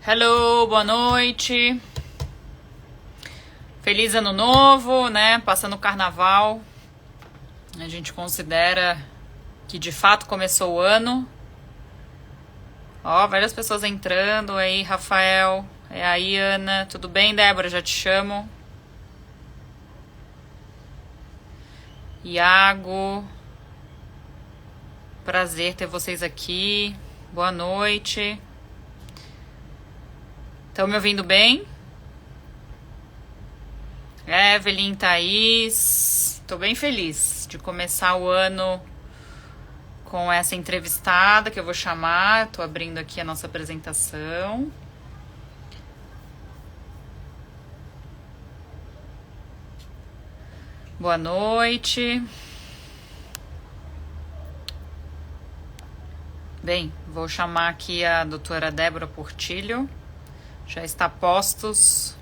Hello, boa noite. Feliz ano novo, né? Passando o carnaval. A gente considera que de fato começou o ano. Ó, várias pessoas entrando aí, Rafael. É aí, Ana. Tudo bem, Débora? Já te chamo. Iago. Prazer ter vocês aqui. Boa noite. Estão me ouvindo bem? Evelyn, Thaís. Tô bem feliz de começar o ano com essa entrevistada que eu vou chamar. Tô abrindo aqui a nossa apresentação. Boa noite. Bem, vou chamar aqui a doutora Débora Portillo. Já está a postos.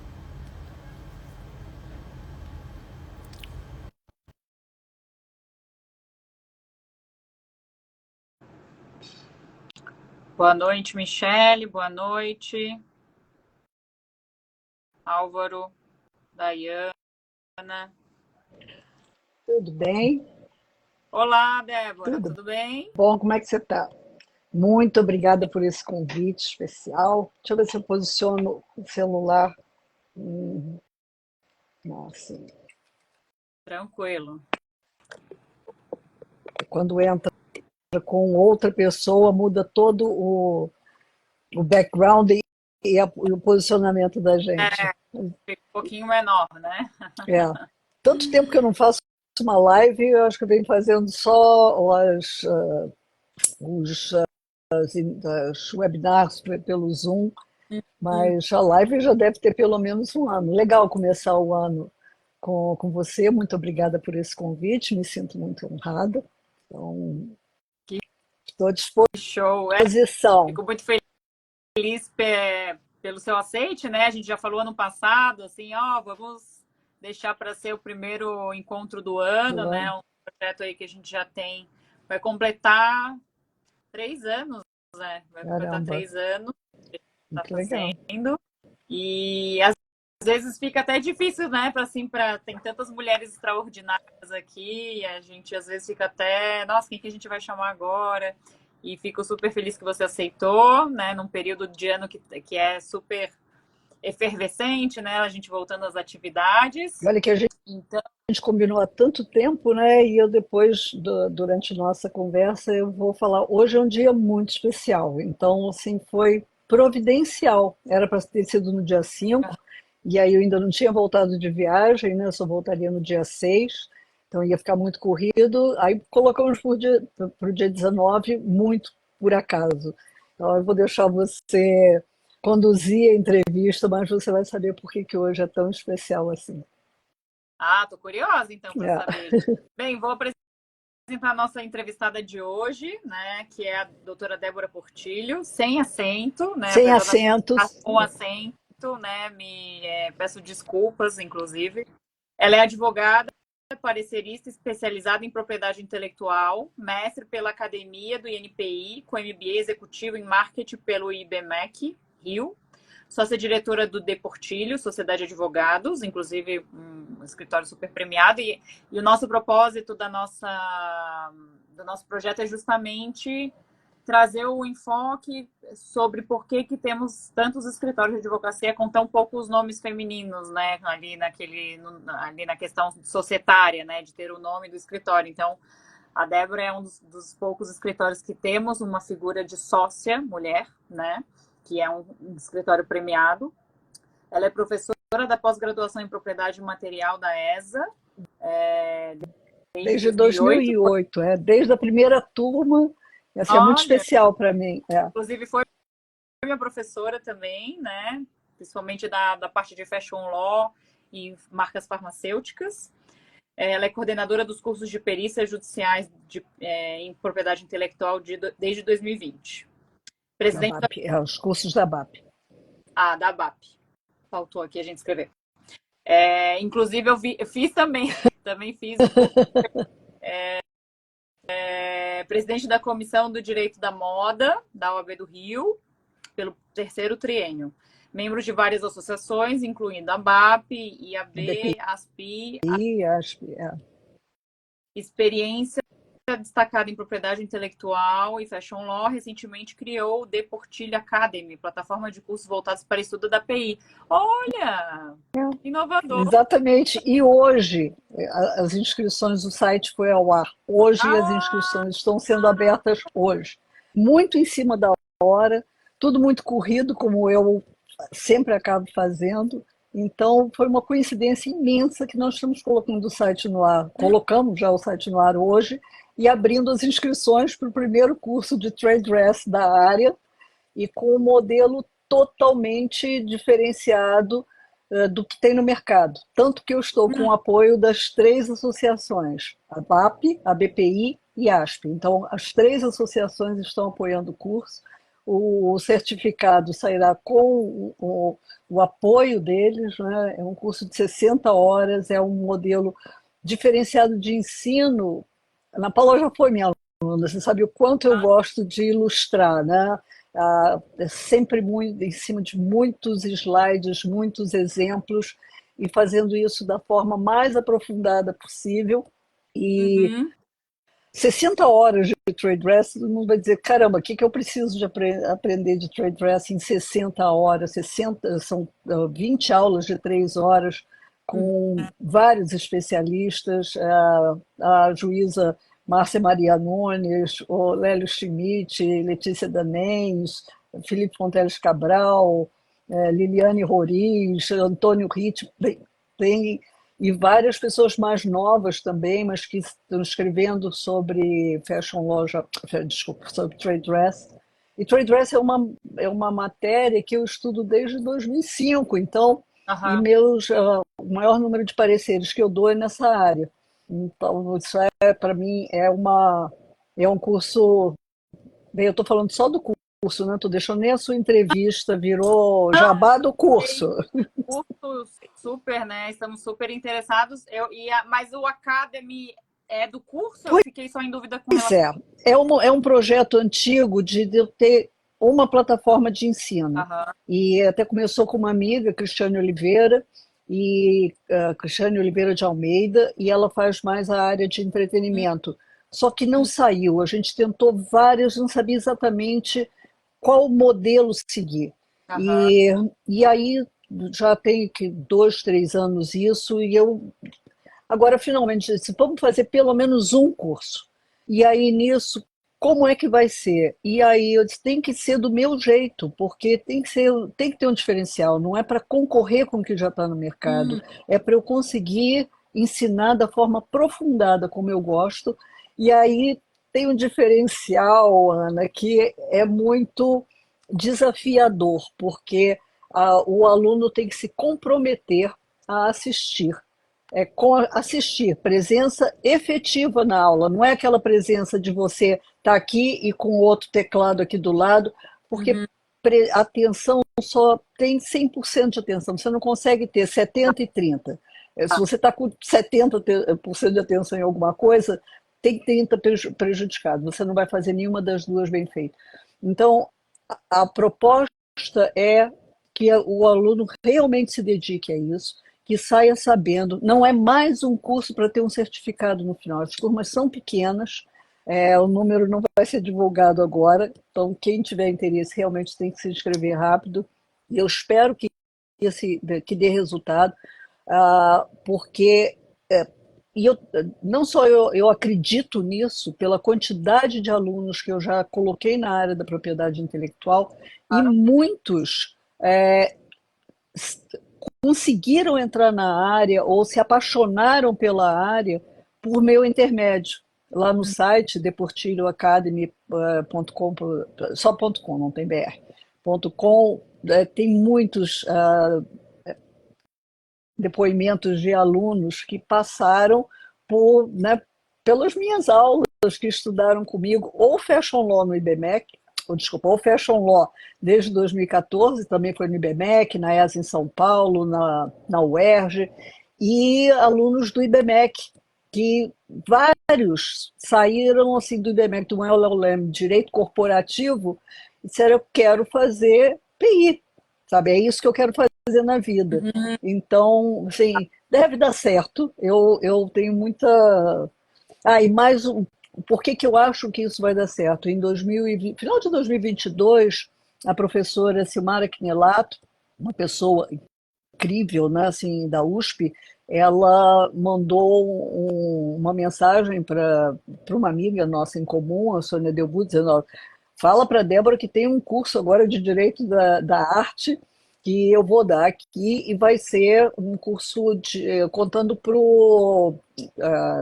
Boa noite, Michele. Boa noite. Álvaro, Dayana. Tudo bem? Olá, Débora. Tudo Tudo bem? bom? Como é que você está? Muito obrigada por esse convite especial. Deixa eu ver se eu posiciono o celular. Assim, Tranquilo. quando entra com outra pessoa, muda todo o background e o posicionamento da gente. Fica um pouquinho menor, né? É. Tanto tempo que eu não faço uma live, eu acho que eu venho fazendo só os as webinars pelo Zoom. Mas a live já deve ter pelo menos um ano. Legal começar o ano com você. Muito obrigada por esse convite. Me sinto muito honrada. Então, Que estou à show. disposição. Fico muito feliz pelo seu aceite, né? A gente já falou ano passado, assim, ó, vamos deixar para ser o primeiro encontro do ano, Do né? ano. Um projeto aí que a gente já tem, vai completar 3 anos, né? Vai completar Caramba, 3 anos que a gente está muito legal. fazendo. E às vezes fica até difícil, né? Tem tantas mulheres extraordinárias aqui, e a gente às vezes fica até, nossa, quem que a gente vai chamar agora? E fico super feliz que você aceitou, né? Num período de ano que é super efervescente, né? A gente voltando às E atividades. olha que a Então, gente combinou há tanto tempo, né? E eu depois, durante nossa conversa, eu vou falar. Hoje é um dia muito especial. Então, assim, foi providencial. Era para ter sido no dia 5. E aí eu ainda não tinha voltado de viagem, né? Eu só voltaria no dia 6. Então ia ficar muito corrido. Aí colocamos para o dia 19, muito por acaso. Então eu vou deixar você conduzir a entrevista, mas você vai saber por que que hoje é tão especial assim. tô curiosa então para É. saber. Bem, vou apresentar a nossa entrevistada de hoje, né, que é a doutora Débora Portillo, sem acento, né, Sem apesar da acentos. com acento, né, peço desculpas, inclusive. Ela é advogada, parecerista especializada em propriedade intelectual, mestre pela Academia do INPI, com MBA executivo em marketing pelo IBMEC, Rio, sócia-diretora do De Portillo, Sociedade de Advogados, inclusive um escritório super premiado, e o nosso propósito do nosso projeto é justamente trazer o enfoque sobre por que temos tantos escritórios de advocacia com tão poucos nomes femininos, né, ali na questão societária, né, de ter o nome do escritório. Então, a Débora é um dos poucos escritórios que temos uma figura de sócia mulher, né, que é um escritório premiado. Ela é professora da pós-graduação em propriedade material da ESA, desde Desde 2008. 2008, desde a primeira turma. Assim, é muito Olha, especial para mim. É. inclusive foi minha professora também, né? Principalmente da parte de Fashion Law e marcas farmacêuticas. Ela é coordenadora dos cursos de perícias judiciais em propriedade intelectual desde 2020. Da Presidente BAP, os cursos da BAP. da ABAP. Faltou aqui a gente escrever. Inclusive, eu fiz também, também fiz o curso. Presidente da Comissão do Direito da Moda, da OAB do Rio. pelo terceiro triênio. Membro de várias associações, incluindo a BAP, IAB, BPI, ASPI, acho que é. experiência destacada em propriedade intelectual e fashion law, recentemente criou o The Portilho Academy, plataforma de cursos voltados para estudo da PI. Olha, inovador. Exatamente. E hoje, as inscrições do site foi ao ar. Hoje as Ah, inscrições estão sendo abertas hoje. Muito em cima da hora, tudo muito corrido, como eu sempre acabo fazendo. Então, foi uma coincidência imensa que nós estamos colocando o site no ar. Colocamos já o site no ar hoje e abrindo as inscrições para o primeiro curso de trade dress da área e com um modelo totalmente diferenciado do que tem no mercado. Tanto que eu estou com o apoio das três associações, a BAP, a BPI e a ASP. Então, as três associações estão apoiando o curso. O certificado sairá com o apoio deles, né? É um curso de 60 horas, é um modelo diferenciado de ensino. A Ana Paula já foi minha aluna, você sabe o quanto eu gosto de ilustrar, né? É sempre muito, em cima de muitos slides, muitos exemplos, e fazendo isso da forma mais aprofundada possível. E uhum. 60 horas de trade dress, todo mundo vai dizer, caramba, o que, que eu preciso de aprender de trade dress em 60 horas? 60, são 20 aulas de 3 horas, com vários especialistas, a juíza Márcia Maria Nunes, o Lélio Schmidt, Letícia Danens, Felipe Fonteles Cabral, Liliane Roriz, Antônio Ritt, tem e várias pessoas mais novas também, mas que estão escrevendo sobre fashion law, desculpa, sobre trade dress. E trade dress é uma matéria que eu estudo desde 2005, então, e Aham. meus, o maior número de pareceres que eu dou é nessa área. Então, isso para mim, é um curso. Bem, eu estou falando só do curso, não estou deixando nem a sua entrevista, virou Não, jabá do sei. curso. Curso super, né? Estamos super interessados. Mas o Academy é do curso? Eu fiquei só em dúvida com Pois relação. é um projeto antigo de eu ter uma plataforma de ensino. Aham. E até começou com uma amiga, Cristiane Oliveira, e Cristiane Oliveira de Almeida, e ela faz mais a área de entretenimento. Só que não saiu, a gente tentou várias, não sabia exatamente qual modelo seguir. Aham. E, e aí já tem que 2, 3 anos isso, e eu agora, finalmente, disse, vamos fazer pelo menos um curso. E aí, nisso, como é que vai ser? E aí, eu disse, tem que ser do meu jeito, porque tem que ter um diferencial, não é para concorrer com o que já está no mercado, Hum, é para eu conseguir ensinar da forma aprofundada, como eu gosto. E aí, tem um diferencial, Ana, que é muito desafiador, porque o aluno tem que se comprometer a assistir com assistir, presença efetiva na aula, não é aquela presença de você estar aqui e com o outro teclado aqui do lado, porque uhum. atenção só tem 100% de atenção, você não consegue ter 70 e 30. Se você está com 70% de atenção em alguma coisa, tem 30 prejudicado, você não vai fazer nenhuma das duas bem feita. Então, a proposta é que o aluno realmente se dedique a isso, que saia sabendo. Não é mais um curso para ter um certificado no final. As turmas são pequenas, o número não vai ser divulgado agora, então quem tiver interesse realmente tem que se inscrever rápido. E eu espero que dê resultado, porque e eu, não só eu acredito nisso, pela quantidade de alunos que eu já coloquei na área da propriedade intelectual, e Claro. muitos conseguiram entrar na área ou se apaixonaram pela área por meu intermédio. Lá no site deportilhoacademy.com, só .com, não tem .com, tem muitos depoimentos de alunos que passaram pelas minhas aulas, que estudaram comigo, ou Fashion Law no IBMEC, ou desculpa, ou Fashion Law desde 2014, também foi no IBMEC, na ESA em São Paulo, na UERJ, e alunos do IBMEC, que vários saíram assim do IBMEC, do LLM, Direito Corporativo, e disseram, eu quero fazer PI, sabe? É isso que eu quero fazer na vida. Uhum. Então, assim, deve dar certo. Eu tenho muita. Ah, e mais um. Por que que eu acho que isso vai dar certo? Em 2020, final de 2022, a professora Silmara Quinelato, uma pessoa incrível, né, assim, da USP, ela mandou uma mensagem para uma amiga nossa em comum, a Sônia Delbu, dizendo: ó, fala para a Débora que tem um curso agora de Direito da Arte que eu vou dar aqui e vai ser um curso contando para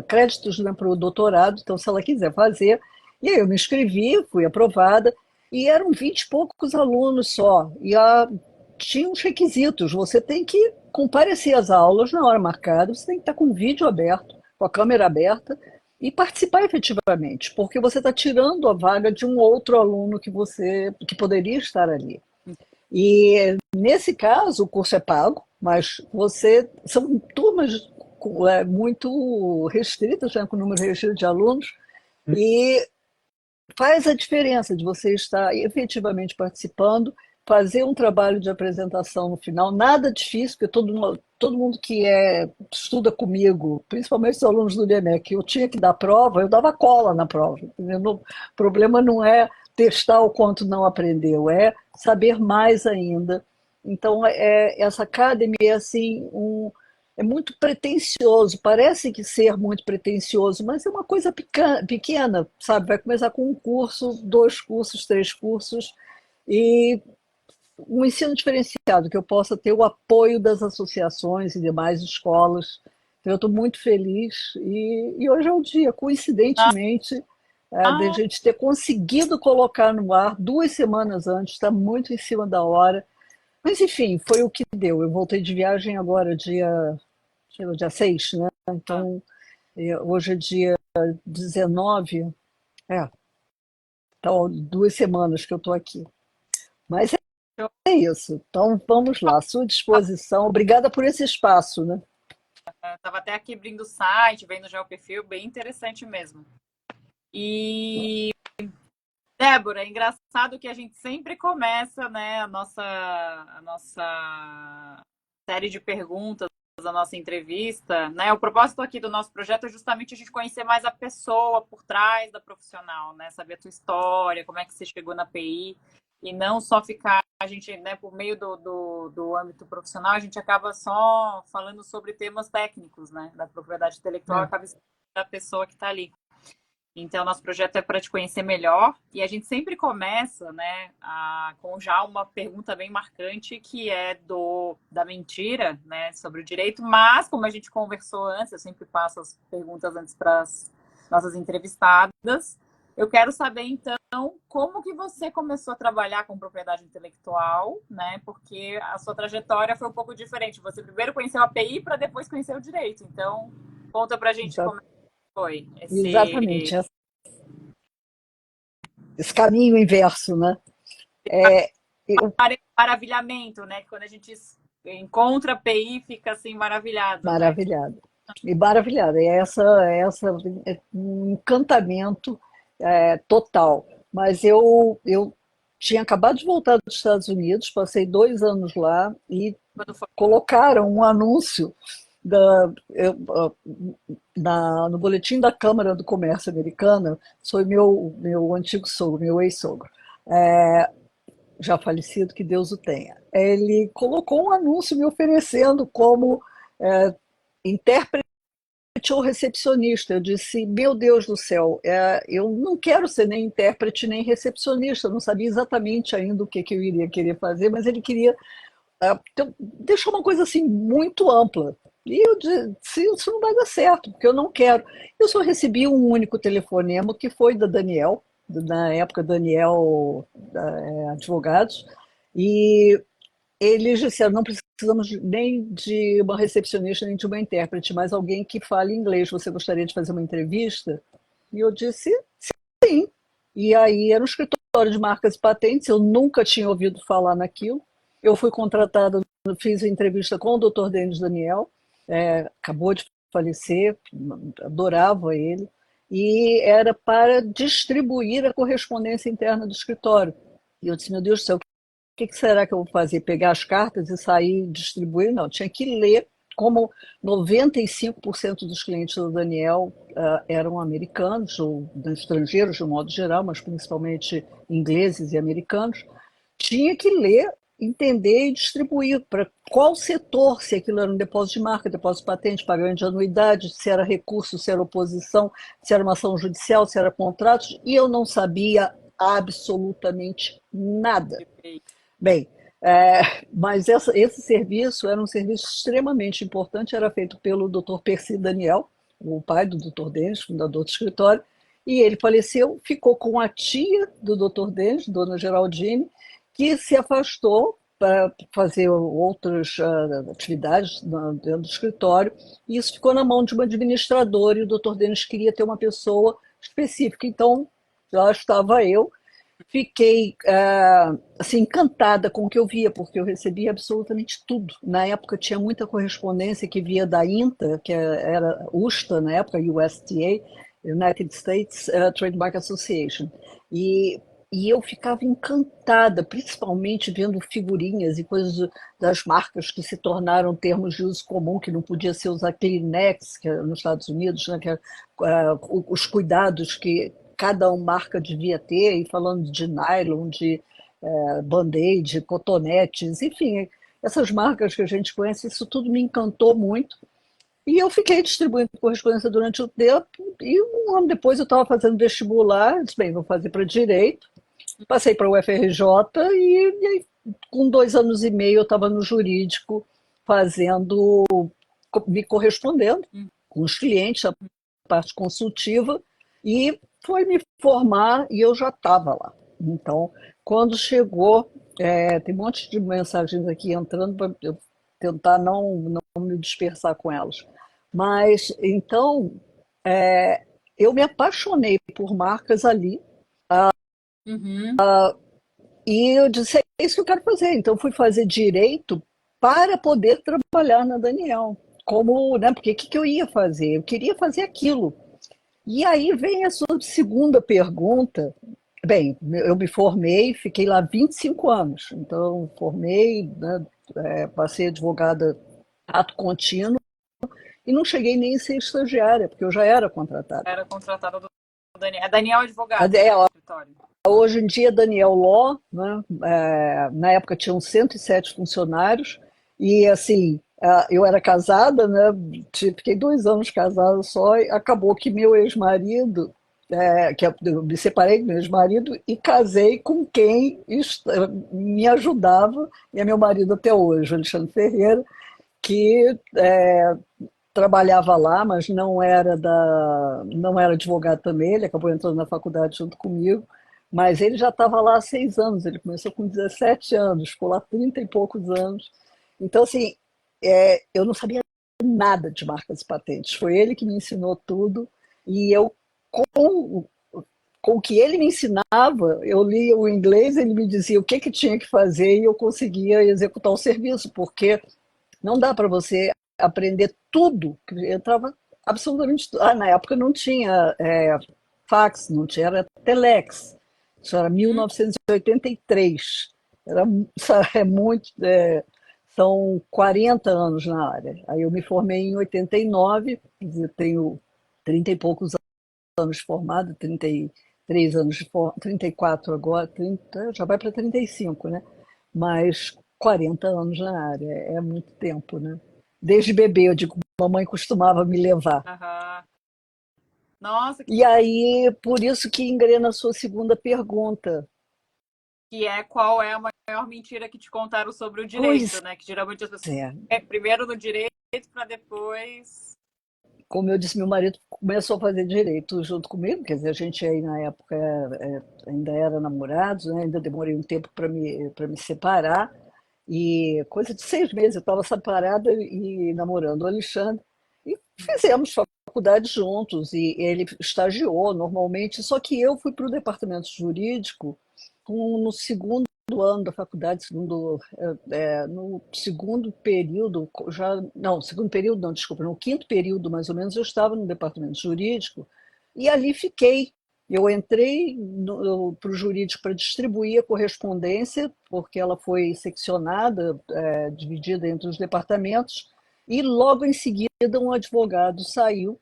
créditos, né, para o doutorado, então se ela quiser fazer. E aí eu me inscrevi, fui aprovada, e eram 20 e poucos alunos só, tinha uns requisitos, você tem que comparecer às aulas na hora marcada, você tem que estar com o vídeo aberto, com a câmera aberta, e participar efetivamente, porque você está tirando a vaga de um outro aluno que poderia estar ali. E nesse caso o curso é pago, mas você são turmas muito restritas, né, com número restrito de alunos, e faz a diferença de você estar efetivamente participando, fazer um trabalho de apresentação no final, nada difícil, porque todo mundo que estuda comigo, principalmente os alunos do INEC, eu tinha que dar prova, eu dava cola na prova. O problema não é testar o quanto não aprendeu, é saber mais ainda. Então, essa academia é assim, é muito pretensioso, parece que ser muito pretensioso, mas é uma coisa pequena, sabe? Vai começar com um curso, dois cursos, três cursos, e um ensino diferenciado, que eu possa ter o apoio das associações e demais escolas. Então, eu estou muito feliz, e hoje é o dia, coincidentemente, de a Ah, gente ter conseguido colocar no ar 2 semanas antes, está muito em cima da hora. Mas, enfim, foi o que deu. Eu voltei de viagem agora, dia 6, né? ah. Então, hoje é dia 19, então 2 semanas que eu estou aqui. Mas Eu é isso. Então, vamos lá, à sua disposição. Obrigada por esse espaço, né? estava até aqui abrindo o site, vendo já o perfil, bem interessante mesmo. E, Débora, é engraçado que a gente sempre começa, né, a nossa série de perguntas, a nossa entrevista, né? O propósito aqui do nosso projeto é justamente a gente conhecer mais a pessoa por trás da profissional, né? Saber a tua história, como é que você chegou na PI, e não só ficar, a gente, né, por meio do âmbito profissional, a gente acaba só falando sobre temas técnicos, né? Da propriedade intelectual, É, acaba esquecendo da pessoa que está ali. Então, nosso projeto é para te conhecer melhor e a gente sempre começa, né, com já uma pergunta bem marcante que é da mentira, né, sobre o direito. Mas, como a gente conversou antes, eu sempre passo as perguntas antes para as nossas entrevistadas. Eu quero saber então como que você começou a trabalhar com propriedade intelectual, né? Porque a sua trajetória foi um pouco diferente. Você primeiro conheceu a API para depois conhecer o direito. Então, conta para a gente exa- como foi esse exatamente. Esse caminho inverso, né? É, eu, maravilhamento, né? Quando a gente encontra a PI, fica assim maravilhado, né? maravilhada. E maravilhada. É um encantamento total. Mas eu tinha acabado de voltar dos Estados Unidos, passei 2 anos lá e Quando foi. colocaram um anúncio da, no boletim da Câmara do Comércio Americana. Foi meu antigo sogro, meu ex-sogro, já falecido, que Deus o tenha. Ele colocou um anúncio me oferecendo como intérprete ou recepcionista. Eu disse, meu Deus do céu, eu não quero ser nem intérprete nem recepcionista. Eu não sabia exatamente ainda o que, que eu iria querer fazer, mas ele queria então, deixou uma coisa assim muito ampla. E eu disse, isso não vai dar certo, porque eu não quero. Eu só recebi um único telefonema, que foi da Daniel, na época Daniel Advogados, e eles disseram, não precisamos nem de uma recepcionista, nem de uma intérprete, mas alguém que fale inglês. Você gostaria de fazer uma entrevista? E eu disse, sim. E aí era um escritório de marcas e patentes, eu nunca tinha ouvido falar naquilo. Eu fui contratada, fiz a entrevista com o Dr. Denis Daniel, acabou de falecer, adorava ele, e era para distribuir a correspondência interna do escritório. E eu disse, meu Deus do céu, que será que eu vou fazer? Pegar as cartas e sair distribuir? Não, tinha que ler. Como 95% dos clientes do Daniel eram americanos ou estrangeiros de um modo geral, mas principalmente ingleses e americanos, tinha que ler, entender e distribuir para qual setor, se aquilo era um depósito de marca, depósito de patente, pagamento de anuidade, se era recurso, se era oposição, se era uma ação judicial, se era contratos, e eu não sabia absolutamente nada. Bem, é, mas esse serviço era um serviço extremamente importante, era feito pelo Dr. Percy Daniel, o pai do Dr. Denis, fundador do escritório, e ele faleceu, ficou com a tia do Dr. Denis, Dona Geraldine, que se afastou para fazer outras atividades dentro do escritório, e isso ficou na mão de uma administradora, e o Dr. Denis queria ter uma pessoa específica, então lá estava eu. Fiquei assim, encantada com o que eu via, porque eu recebia absolutamente tudo. Na época tinha muita correspondência que via da INTA, que era USTA na época, USTA, United States Trademark Association. E, e eu ficava encantada, principalmente vendo figurinhas e coisas das marcas que se tornaram termos de uso comum, que não podia ser usar Kleenex, que é nos Estados Unidos, né, que é, os cuidados que cada marca devia ter, e falando de nylon, de Band-Aid, cotonetes, enfim, essas marcas que a gente conhece, isso tudo me encantou muito. E eu fiquei distribuindo correspondência durante o tempo, e um ano depois eu estava fazendo vestibular, disse, bem, vou fazer para Direito, passei para o UFRJ, e com 2 anos e meio eu estava no jurídico, fazendo, me correspondendo com os clientes, a parte consultiva, e foi me formar e eu já estava lá. Então, quando chegou, tem um monte de mensagens aqui entrando para eu tentar não me dispersar com elas. Mas, então, eu me apaixonei por marcas ali Uhum. e eu disse, é isso que eu quero fazer. Então, fui fazer direito para poder trabalhar na Daniel. Como, né, porque o que eu ia fazer? Eu queria fazer aquilo. E aí vem a sua segunda pergunta. Bem, eu me formei, fiquei lá 25 anos. Então, formei, né, passei advogada ato contínuo e não cheguei nem a ser estagiária, porque eu já era contratada. Era contratada do Daniel. É Daniel advogado, né? O escritório. Hoje em dia, Daniel Law, né, na época tinham 107 funcionários, e assim, eu era casada, né, fiquei 2 anos casada só, e acabou que meu ex-marido, eu me separei do meu ex-marido e casei com quem me ajudava, e é meu marido até hoje, Alexandre Ferreira, que trabalhava lá, mas não era advogado também, ele acabou entrando na faculdade junto comigo, mas ele já estava lá há 6 anos, ele começou com 17 anos, ficou lá 30 e poucos anos. Então, assim, eu não sabia nada de marcas e patentes, foi ele que me ensinou tudo, e eu, com, com o que ele me ensinava, eu lia o inglês, ele me dizia o que tinha que fazer e eu conseguia executar o serviço, porque não dá para você aprender tudo. Entrava absolutamente tudo. Na época não tinha fax, não tinha, era telex. Isso era Uhum. 1983. Era, é muito, são 40 anos na área. Aí eu me formei em 89, quer dizer, tenho 30 e poucos anos de formado, 33 anos de formado, 34 agora, 30, já vai para 35, né? Mas 40 anos na área, é muito tempo, né? Desde bebê, eu digo, mamãe costumava me levar. Aham. Nossa, E aí, por isso que engrena a sua segunda pergunta. que é qual é a maior mentira que te contaram sobre o Pois direito, né? Que geralmente as pessoas é, primeiro no direito para depois. como eu disse, meu marido começou a fazer direito junto comigo, quer dizer, a gente aí na época ainda era namorados, né? Ainda demorei um tempo para me separar, e coisa de 6 meses eu estava separada e namorando o Alexandre, e fizemos faculdade juntos, e ele estagiou normalmente, só que eu fui para o departamento jurídico no segundo ano da faculdade, no segundo período, já, não, segundo período não, desculpa, no quinto período mais ou menos, eu estava no departamento jurídico e ali fiquei. Eu entrei para o jurídico para distribuir a correspondência, porque ela foi seccionada, dividida entre os departamentos, e logo em seguida um advogado saiu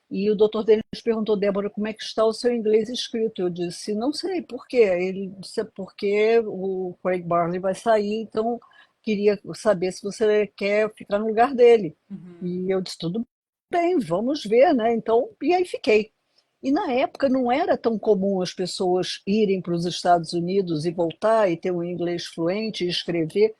e o doutor Denis perguntou: Débora, como é que está o seu inglês escrito? Eu disse: não sei, por quê? Ele disse: é porque o Craig Barley vai sair, então queria saber se você quer ficar no lugar dele. Uhum. E eu disse: tudo bem, vamos ver, né? Então, e aí fiquei. E na época não era tão comum as pessoas irem para os Estados Unidos e voltar e ter um inglês fluente e escrever.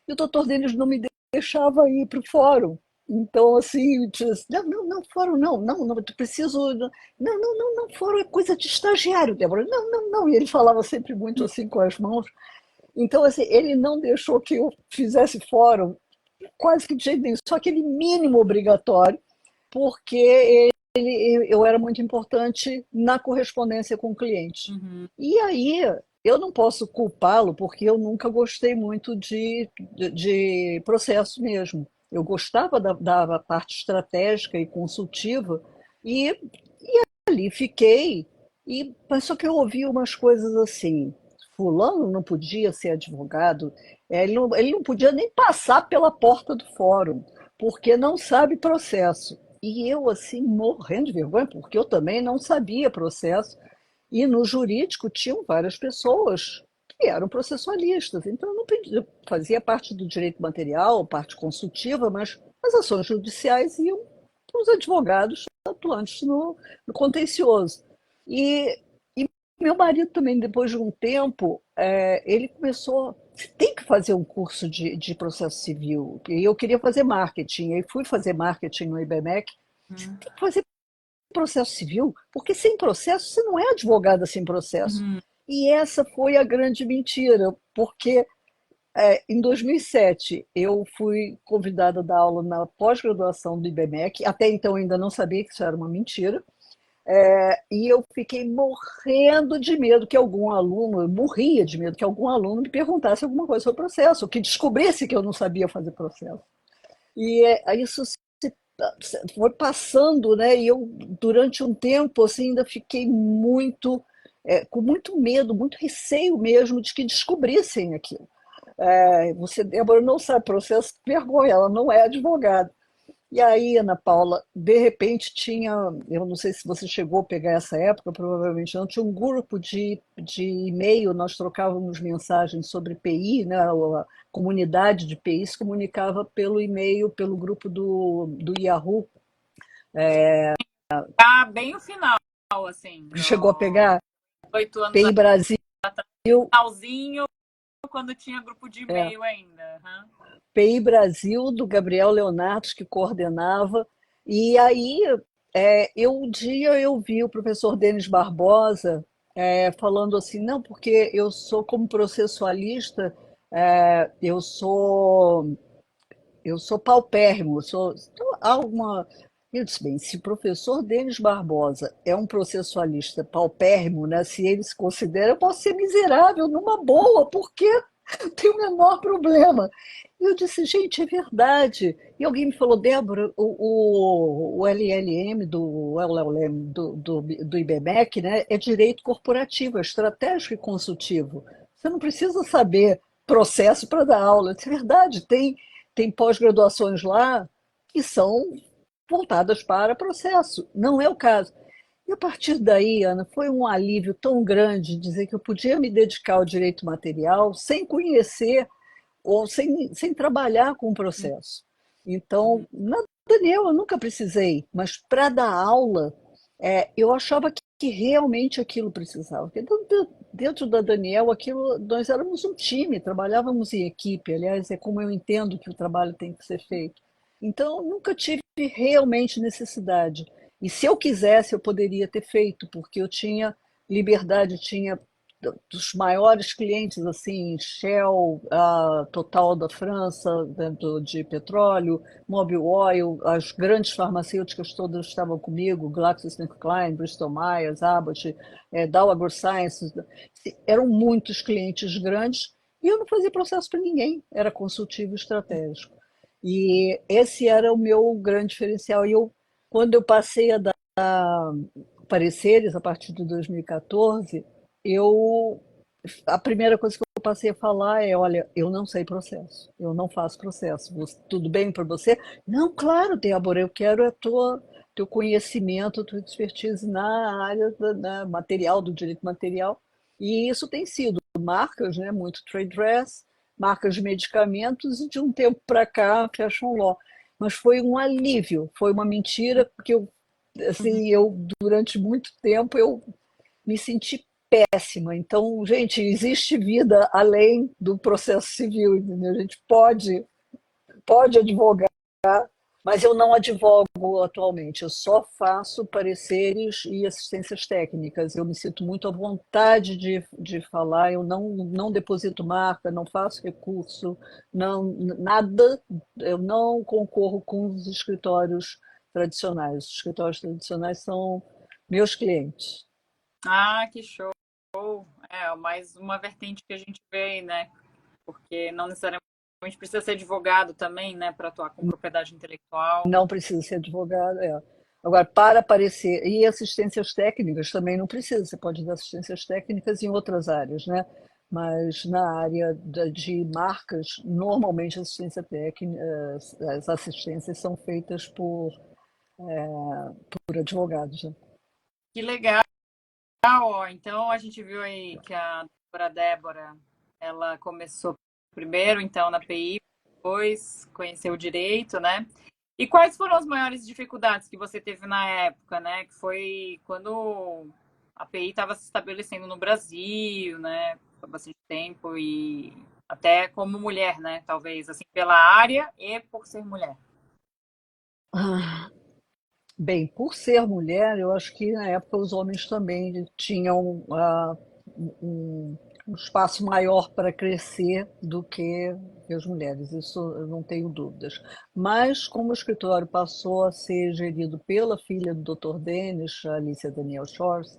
E o doutor Denis não me deixava ir para o fórum. Então, assim, eu disse, não, não, não, fórum não, não, não, eu preciso, não, não, não, não, fórum é coisa de estagiário, Débora, não, não, não. E ele falava sempre muito assim com as mãos. Então, assim, ele não deixou que eu fizesse fórum quase que de jeito nenhum, só aquele mínimo obrigatório, porque eu era muito importante na correspondência com o cliente. Uhum. E aí eu não posso culpá-lo, porque eu nunca gostei muito de processo mesmo. Eu gostava da parte estratégica e consultiva, e ali fiquei, mas só que eu ouvi umas coisas assim. Fulano não podia ser advogado, ele não podia nem passar pela porta do fórum, porque não sabe processo. E eu, assim, morrendo de vergonha, porque eu também não sabia processo. E no jurídico tinham várias pessoas que eram processualistas. Então eu não pedia, eu fazia parte do direito material, parte consultiva, mas as ações judiciais iam para os advogados atuantes no contencioso. E, e meu marido também, depois de um tempo, ele começou. Você tem que fazer um curso de processo civil. E eu queria fazer marketing. Aí fui fazer marketing no IBMEC. Você Uhum. tem que fazer processo civil, porque sem processo você não é advogada sem processo. Uhum. E essa foi a grande mentira, porque em 2007 eu fui convidada a dar aula na pós-graduação do IBMEC, até então eu ainda não sabia que isso era uma mentira, e eu fiquei morrendo de medo que algum aluno, eu morria de medo que algum aluno me perguntasse alguma coisa sobre processo, que descobrisse que eu não sabia fazer processo. E isso foi passando, né? E eu, durante um tempo, assim, ainda fiquei muito, com muito medo, muito receio mesmo de que descobrissem aquilo. Você, Débora, não sabe processo, vergonha, ela não é advogada. E aí, Ana Paula, de repente tinha, eu não sei se você chegou a pegar essa época, provavelmente não, tinha um grupo de e-mail, nós trocávamos mensagens sobre PI, né, a comunidade de PI se comunicava pelo e-mail, pelo grupo do Yahoo. Tá bem o final, assim, Chegou a do pegar 8 anos PI Brasil, finalzinho, quando tinha grupo de é, e-mail ainda. Aham. PI Brasil, do Gabriel Leonardo, que coordenava, e aí um dia eu vi o professor Denis Barbosa falando assim, não, porque eu sou como processualista, eu sou paupérrimo, então, há uma. Eu disse, bem, se o professor Denis Barbosa é um processualista paupérrimo, né, se ele se considera, eu posso ser miserável numa boa, porque tem o menor problema. E eu disse, gente, é verdade. E alguém me falou, Débora, o LLM do LLM do IBMEC, né, é direito corporativo, é estratégico e consultivo. Você não precisa saber processo para dar aula. Isso é verdade, tem pós-graduações lá que são voltadas para processo. Não é o caso. E a partir daí, Ana, foi um alívio tão grande dizer que eu podia me dedicar ao direito material sem conhecer ou sem trabalhar com o processo. Então, Uhum. na Daniel eu nunca precisei, mas para dar aula, eu achava que realmente aquilo precisava. Porque dentro da Daniel, aquilo, nós éramos um time, trabalhávamos em equipe. Aliás, é como eu entendo que o trabalho tem que ser feito. Então, nunca tive realmente necessidade. E se eu quisesse, eu poderia ter feito, porque eu tinha liberdade, tinha dos maiores clientes, assim, Shell, a Total da França, dentro de petróleo, Mobil Oil, as grandes farmacêuticas todas estavam comigo, GlaxoSmithKline, Bristol Myers, Abbott, Dow AgroSciences, eram muitos clientes grandes e eu não fazia processo para ninguém, era consultivo e estratégico. E esse era o meu grande diferencial. E eu, quando eu passei a dar pareceres a partir de 2014, eu a primeira coisa que eu passei a falar é, olha, eu não sei processo, eu não faço processo. Tudo bem para você? Não, claro, Débora, eu quero a teu conhecimento, a tua expertise na área material, do direito material. E isso tem sido marcas, né, muito trade dress, marcas de medicamentos e de um tempo para cá, fashion law. Mas foi um alívio, foi uma mentira, porque Uhum. assim, eu durante muito tempo eu me senti péssima. Então, gente, existe vida além do processo civil, entendeu? A gente pode advogar, mas eu não advogo atualmente. Eu só faço pareceres e assistências técnicas. Eu me sinto muito à vontade de falar. Eu não deposito marca, não faço recurso, não nada. Eu não concorro com os escritórios tradicionais. Os escritórios tradicionais são meus clientes. Ah, que show! É, mais uma vertente que a gente vê aí, né? Porque não necessariamente precisa ser advogado também, né, para atuar com propriedade intelectual. Não precisa ser advogado, é. Agora, para aparecer, e assistências técnicas também não precisa, você pode dar assistências técnicas em outras áreas, né? Mas na área de marcas, normalmente assistência técnica, as assistências são feitas por advogados, né? Que legal! Ó. Então a gente viu aí que a doutora Débora, ela começou primeiro, então, na PI, depois conheceu o direito, né? E quais foram as maiores dificuldades que você teve na época, né? Que foi quando a PI estava se estabelecendo no Brasil, né? Por bastante tempo e até como mulher, né? Talvez assim pela área e por ser mulher. Ah, bem, por ser mulher, eu acho que na época os homens também tinham um, um espaço maior para crescer do que as mulheres, isso eu não tenho dúvidas. Mas como o escritório passou a ser gerido pela filha do Dr. Denis, a Alicia Daniel Shores,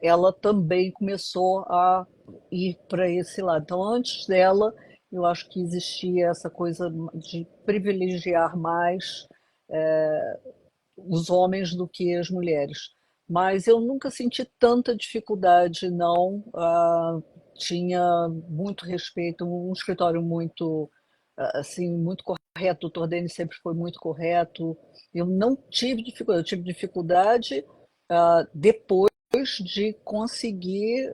ela também começou a ir para esse lado. Então, antes dela, eu acho que existia essa coisa de privilegiar mais os homens do que as mulheres. Mas eu nunca senti tanta dificuldade, não. Tinha muito respeito, um escritório muito, assim, muito correto. O doutor Denis sempre foi muito correto. Eu não tive dificuldade, eu tive dificuldade depois de conseguir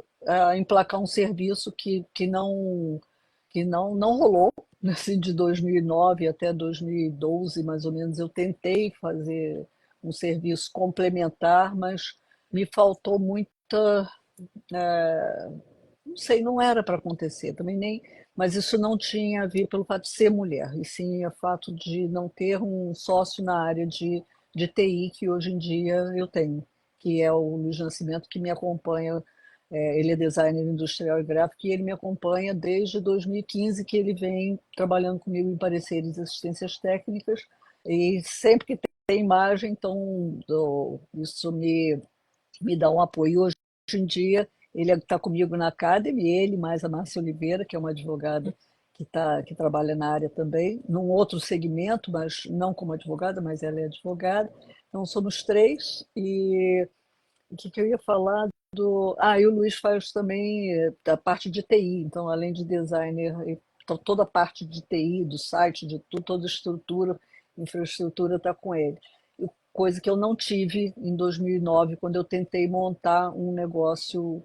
emplacar um serviço que não rolou. Assim, de 2009 até 2012, mais ou menos, eu tentei fazer um serviço complementar, mas me faltou muita, não sei, não era para acontecer também nem, mas isso não tinha a ver pelo fato de ser mulher, e sim o fato de não ter um sócio na área de TI que hoje em dia eu tenho, que é o Luiz Nascimento, que me acompanha. Ele é designer industrial e gráfico e ele me acompanha desde 2015, que ele vem trabalhando comigo em pareceres e assistências técnicas, e sempre que tem imagem, então isso me dá um apoio. Hoje em dia, ele está comigo na Academy, ele mais a Márcia Oliveira, que é uma advogada que trabalha na área também, num outro segmento, mas não como advogada, mas ela é advogada. Então, somos três. E o que eu ia falar e o Luiz faz também a parte de TI, então, além de designer, então, toda a parte de TI, do site, de tudo, toda a estrutura, infraestrutura está com ele. Coisa que eu não tive em 2009, quando eu tentei montar um negócio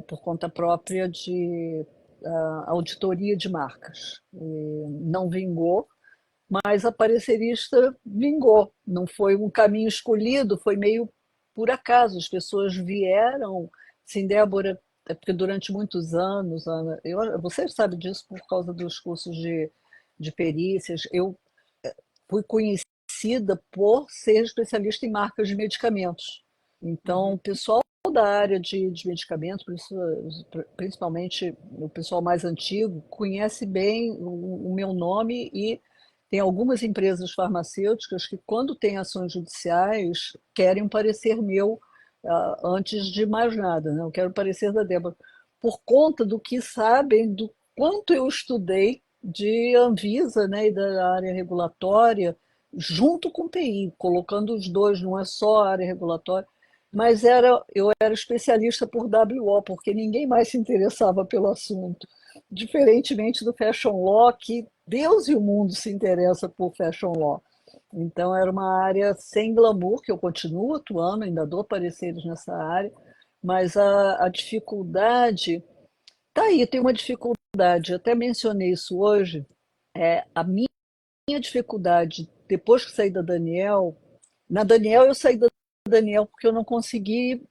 por conta própria de auditoria de marcas. E não vingou, mas a parecerista vingou. Não foi um caminho escolhido, foi meio por acaso. As pessoas vieram, assim, Débora, é porque durante muitos anos, Ana, você sabe disso por causa dos cursos de perícias, eu fui conhecida por ser especialista em marcas de medicamentos. Então, Uhum. o pessoal da área de medicamentos, principalmente o pessoal mais antigo, conhece bem o meu nome e tem algumas empresas farmacêuticas que, quando têm ações judiciais, querem um parecer meu antes de mais nada, né? Eu quero o parecer da Débora, por conta do que sabem, do quanto eu estudei de Anvisa, né, e da área regulatória, junto com o TI, colocando os dois, não é só a área regulatória. mas eu era especialista por WO, porque ninguém mais se interessava pelo assunto. Diferentemente do Fashion Law, que Deus e o mundo se interessa por Fashion Law. Então era uma área sem glamour, que eu continuo atuando, ainda dou pareceres nessa área, mas a dificuldade, tá aí, tem uma dificuldade, eu até mencionei isso hoje, a minha dificuldade, depois que saí da Daniel, na Daniel eu saí da Daniel porque eu não consegui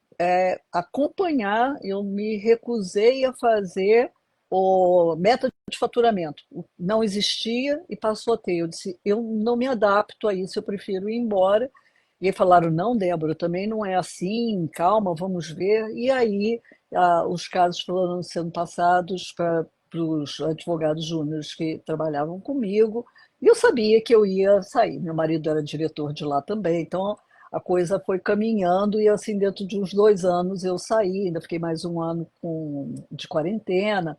acompanhar, eu me recusei a fazer o meta de faturamento. Não existia e passou a ter. Eu disse, eu não me adapto a isso, eu prefiro ir embora. E aí falaram, não, Débora, também não é assim, calma, vamos ver. E aí os casos foram sendo passados para os advogados júniores que trabalhavam comigo, e eu sabia que eu ia sair. Meu marido era diretor de lá também, então a coisa foi caminhando e assim dentro de uns 2 anos eu saí, ainda fiquei mais um ano de quarentena,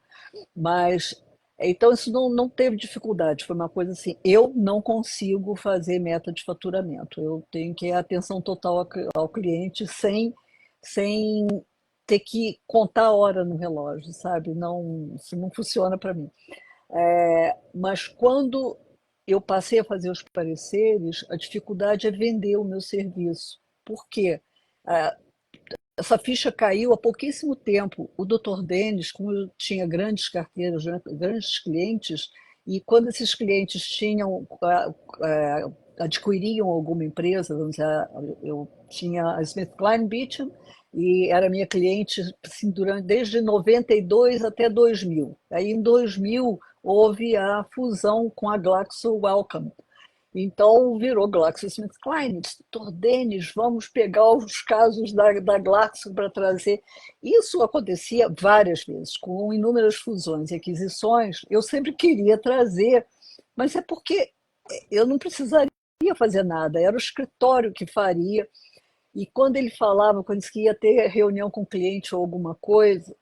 mas então isso não teve dificuldade, foi uma coisa assim, eu não consigo fazer meta de faturamento, eu tenho que ter atenção total ao cliente sem ter que contar a hora no relógio, sabe? Não, isso não funciona para mim. Mas quando eu passei a fazer os pareceres, a dificuldade é vender o meu serviço. Por quê? Ah, essa ficha caiu há pouquíssimo tempo. O Dr. Denis, como eu tinha grandes carteiras, né, grandes clientes, e quando esses clientes adquiriam alguma empresa, vamos dizer, eu tinha a Smith Klein Beecham e era minha cliente assim, desde 92 até 2000. Aí em 2000 houve a fusão com a Glaxo Wellcome. Então virou GlaxoSmithKline, Dr. Denis, vamos pegar os casos da Glaxo para trazer. Isso acontecia várias vezes, com inúmeras fusões e aquisições. Eu sempre queria trazer, mas é porque eu não precisaria fazer nada, era o escritório que faria. E quando ele falava, quando disse que ia ter reunião com o cliente ou alguma coisa,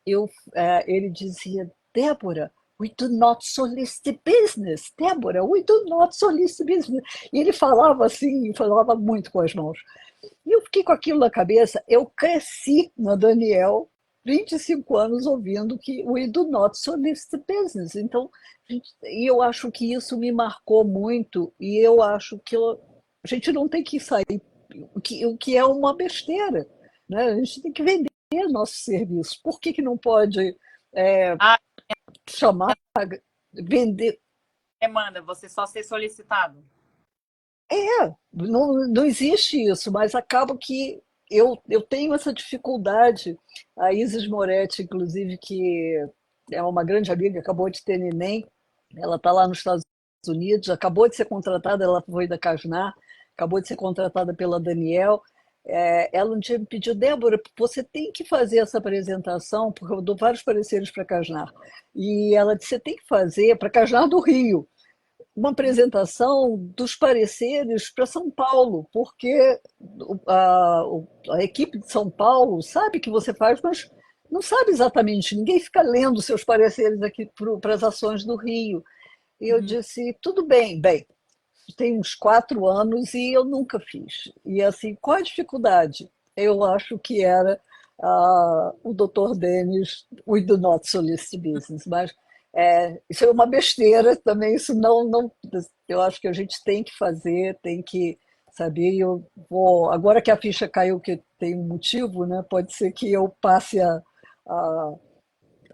ele dizia, Débora, we do not solicit business. Débora, we do not solicit business. E ele falava assim, falava muito com as mãos. E eu fiquei com aquilo na cabeça. Eu cresci na Daniel, 25 anos, ouvindo que we do not solicit business. Então, e eu acho que isso me marcou muito. E eu acho que a gente não tem que sair, o que é uma besteira. Né? A gente tem que vender nosso serviço. Por que não pode é, Ah, chamar, vender? demanda, você só ser solicitado. Não existe isso, mas acaba que eu tenho essa dificuldade. A Isis Moretti, inclusive, que é uma grande amiga, acabou de ter neném, ela está lá nos Estados Unidos, acabou de ser contratada, ela foi da Casnar, acabou de ser contratada pela Daniel. Ela um dia me pediu, Débora, você tem que fazer essa apresentação, porque eu dou vários pareceres para a Casnar. E ela disse, você tem que fazer para a Casnar do Rio uma apresentação dos pareceres para São Paulo, porque a equipe de São Paulo sabe que você faz, mas não sabe exatamente, ninguém fica lendo seus pareceres aqui para as ações do Rio. E eu Uhum. disse, tudo bem, tem uns 4 anos e eu nunca fiz. E assim, qual a dificuldade? Eu acho que era o Dr. Denis, we do not solicit business, mas isso é uma besteira também, isso não, eu acho que a gente tem que fazer, tem que saber, agora que a ficha caiu, que tem um motivo, né, pode ser que eu passe a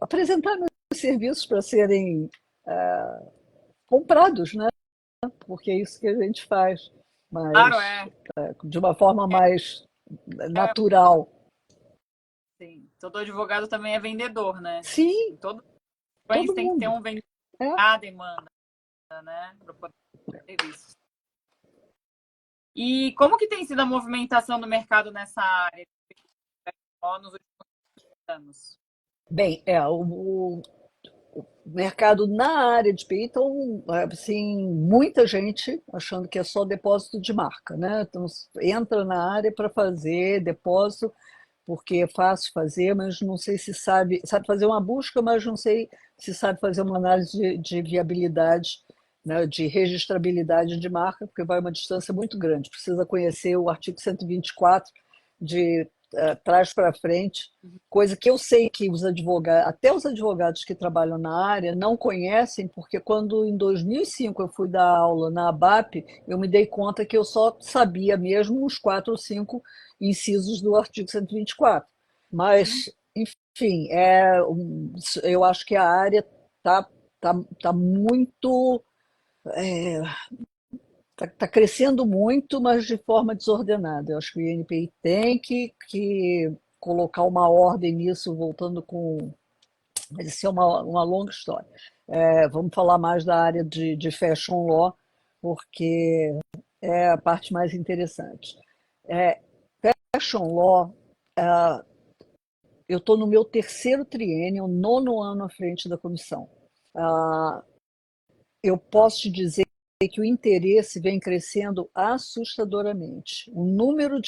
apresentar meus serviços para serem comprados, né, porque é isso que a gente faz, Claro, mas de uma forma mais é, natural. sim. Todo advogado também é vendedor, né? Sim, Todo país todo tem que ter mundo. um vendedor É. à demanda, né? Para poder ter serviços. E como que tem sido a movimentação do mercado nessa área nos últimos anos? Bem, o mercado na área de PI, então, assim, muita gente achando que é só depósito de marca, né? Então, entra na área para fazer depósito, porque é fácil fazer, mas não sei se sabe fazer uma busca, mas não sei se sabe fazer uma análise de viabilidade, né, de registrabilidade de marca, porque vai uma distância muito grande. Precisa conhecer o artigo 124 de traz para frente, coisa que eu sei que os advogados, até os advogados que trabalham na área não conhecem, porque quando em 2005 eu fui dar aula na ABAP, eu me dei conta que eu só sabia mesmo os 4 ou 5 incisos do artigo 124. Mas, enfim, eu acho que a área está tá muito está crescendo muito, mas de forma desordenada. Eu acho que o INPI tem que colocar uma ordem nisso, voltando com. Mas isso é uma longa história. Vamos falar mais da área de fashion law, porque é a parte mais interessante. É, Fashion law, eu estou no meu terceiro triênio, 9º ano à frente da comissão. Ah, eu posso te dizer que o interesse vem crescendo assustadoramente.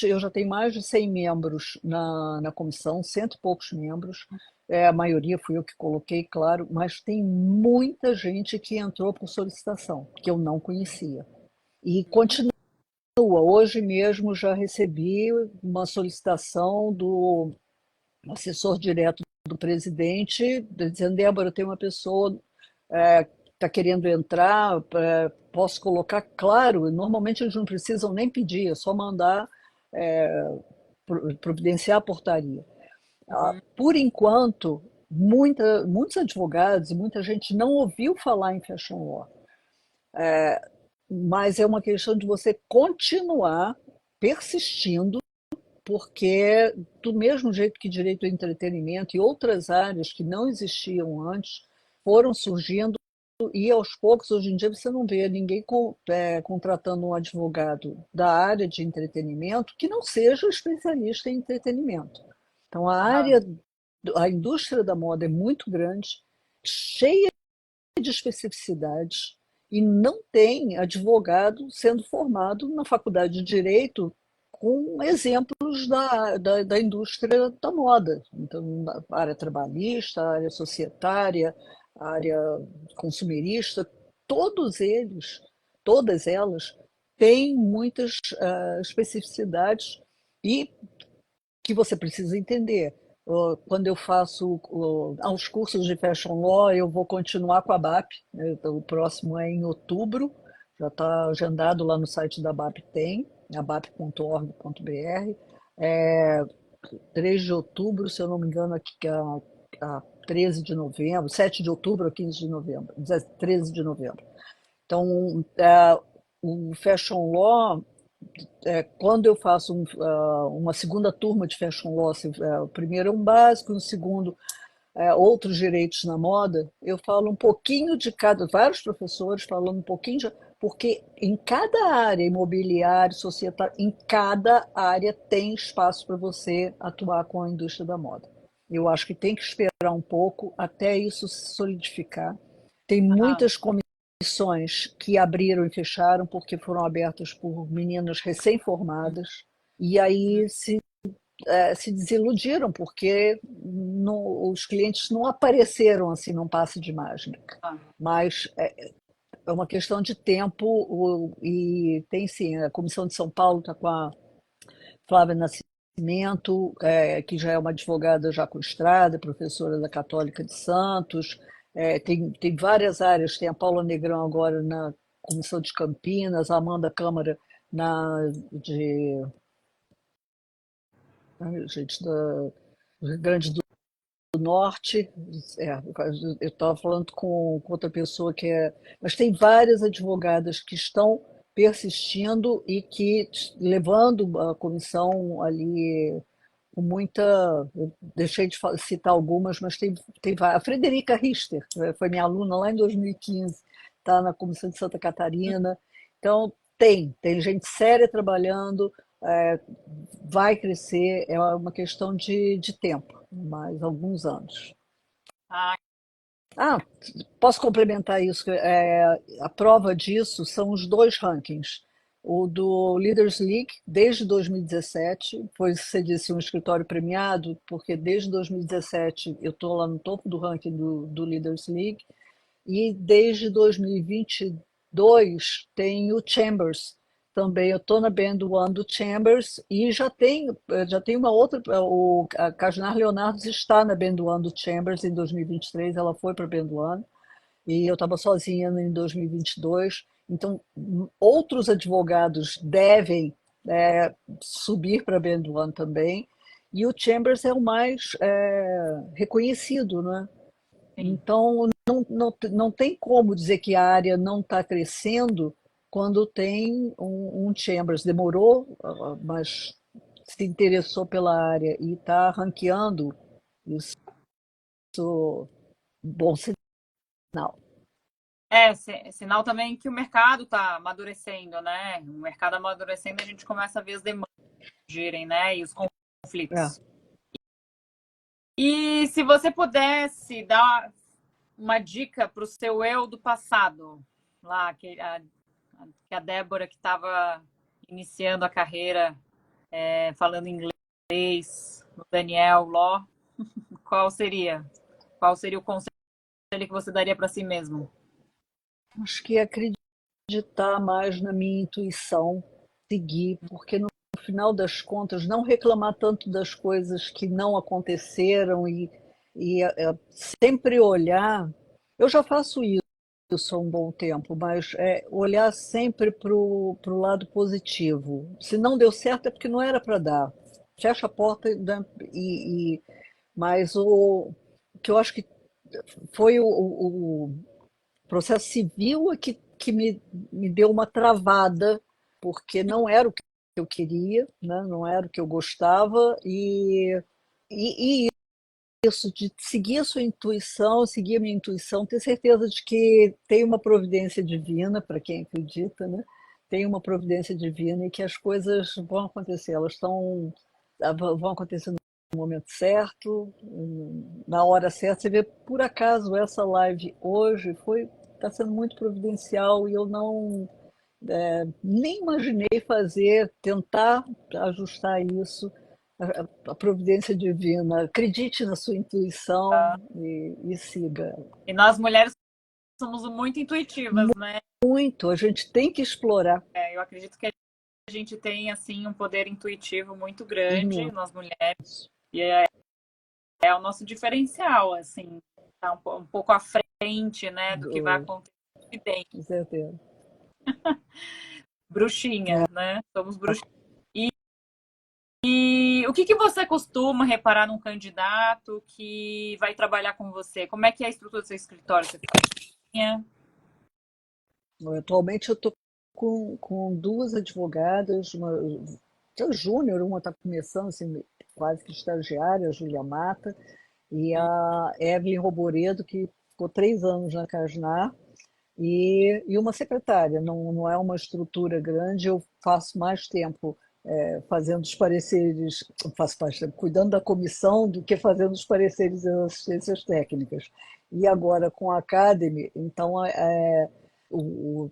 Eu já tenho mais de 100 membros na comissão, cento e poucos membros, a maioria fui eu que coloquei, claro, mas tem muita gente que entrou por solicitação, que eu não conhecia. E continua. Hoje mesmo já recebi uma solicitação do assessor direto do presidente, dizendo: Débora, tem uma pessoa está querendo entrar, posso colocar? Claro, normalmente eles não precisam nem pedir, é só mandar providenciar a portaria. Por enquanto, muitos advogados e muita gente não ouviu falar em fashion law, mas é uma questão de você continuar persistindo, porque do mesmo jeito que direito ao entretenimento e outras áreas que não existiam antes foram surgindo, e aos poucos, hoje em dia, você não vê ninguém contratando um advogado da área de entretenimento que não seja especialista em entretenimento. Então, a indústria da moda é muito grande, cheia de especificidades, e não tem advogado sendo formado na faculdade de Direito com exemplos da indústria da moda. Então, a área trabalhista, a área societária, a área consumerista, todos eles, todas elas, têm muitas especificidades e que você precisa entender. Quando eu faço os cursos de Fashion Law, eu vou continuar com a BAP, né? Então, o próximo é em outubro, já está agendado lá no site da BAP, tem, abap.org.br. É, 3 de outubro, se eu não me engano, aqui, a 13 de novembro, 7 de outubro a 15 de novembro, 13 de novembro. Então, o Fashion Law, quando eu faço uma segunda turma de Fashion Law, o primeiro é um básico, no segundo outros direitos na moda, eu falo um pouquinho de cada, vários professores falando um pouquinho, porque em cada área, imobiliária, societária, em cada área tem espaço para você atuar com a indústria da moda. Eu acho que tem que esperar um pouco até isso se solidificar. Tem muitas comissões que abriram e fecharam porque foram abertas por meninas recém-formadas, e aí se desiludiram, porque os clientes não apareceram assim num passe de mágica. Mas é uma questão de tempo, e tem sim, a Comissão de São Paulo está com a Flávia Nascimento, que já é uma advogada já com estrada, professora da Católica de Santos, tem várias áreas, tem a Paula Negrão agora na Comissão de Campinas, a Amanda Câmara de gente do Rio Grande do Norte. Eu estava falando com outra pessoa que é. Mas tem várias advogadas que estão persistindo e que levando a comissão ali com muita. Eu deixei de citar algumas, mas tem várias. A Frederica Richter foi minha aluna lá em 2015, está na Comissão de Santa Catarina. Então, tem gente séria trabalhando, é, vai crescer, é uma questão de tempo, mais alguns anos. Ah, Ah, posso complementar isso? A prova disso são os 2 rankings. O do Leaders League, desde 2017, pois você disse um escritório premiado, porque desde 2017 eu estou lá no topo do ranking do Leaders League, e desde 2022 tem o Chambers, também eu estou na Band One do Chambers e já tem uma outra, a Cajunar Leonardo está na Band One do Chambers em 2023, ela foi para a Band One e eu estava sozinha em 2022, então outros advogados devem subir para a Band One também, e o Chambers é o mais reconhecido, né? Sim. Então, não tem como dizer que a área não está crescendo quando tem um Chambers. Demorou, mas se interessou pela área e está ranqueando, isso bom sinal. Sinal também que o mercado está amadurecendo, né? O mercado amadurecendo, a gente começa a ver as demandas surgirem, né? E os É. conflitos. E se você pudesse dar uma dica para o seu eu do passado, lá, que a Débora que estava iniciando a carreira, falando inglês, o Daniel Ló, qual seria? Qual seria o conselho que você daria para si mesmo? Acho que acreditar mais na minha intuição, seguir, porque no final das contas, não reclamar tanto das coisas que não aconteceram e sempre olhar. Eu já faço isso há um bom tempo, mas olhar sempre para o lado positivo. Se não deu certo é porque não era para dar. Fecha a porta, né, mas o que eu acho que foi o processo civil é que me deu uma travada, porque não era o que eu queria, né? Não era o que eu gostava, e isso de seguir a sua intuição, seguir a minha intuição, ter certeza de que tem uma providência divina, para quem acredita, né? Tem uma providência divina e que as coisas vão acontecer, vão acontecer no momento certo, na hora certa. Você vê, por acaso, essa live hoje está sendo muito providencial e eu não nem imaginei tentar ajustar isso, a providência divina. Acredite na sua intuição e siga. E nós mulheres somos muito intuitivas, né? Muito, a gente tem que explorar. Eu acredito que a gente tem assim um poder intuitivo muito grande, Imenso, nós mulheres, e é o nosso diferencial, assim, tá um pouco à frente, né, do que vai acontecer bem. com certeza. Bruxinha, É. né? Somos bruxinhas. E o que você costuma reparar num candidato que vai trabalhar com você? Como é que é a estrutura do seu escritório? Você fica Atualmente eu estou com duas advogadas, uma júnior, uma está começando, assim, quase que estagiária, a Júlia Mata, e a Evelyn Roboredo, que ficou 3 anos na Casnar, e uma secretária. Não é uma estrutura grande, eu faço mais tempo fazendo os pareceres, faço mais tempo cuidando da comissão do que fazendo os pareceres e as assistências técnicas. E agora com a Academy, então o,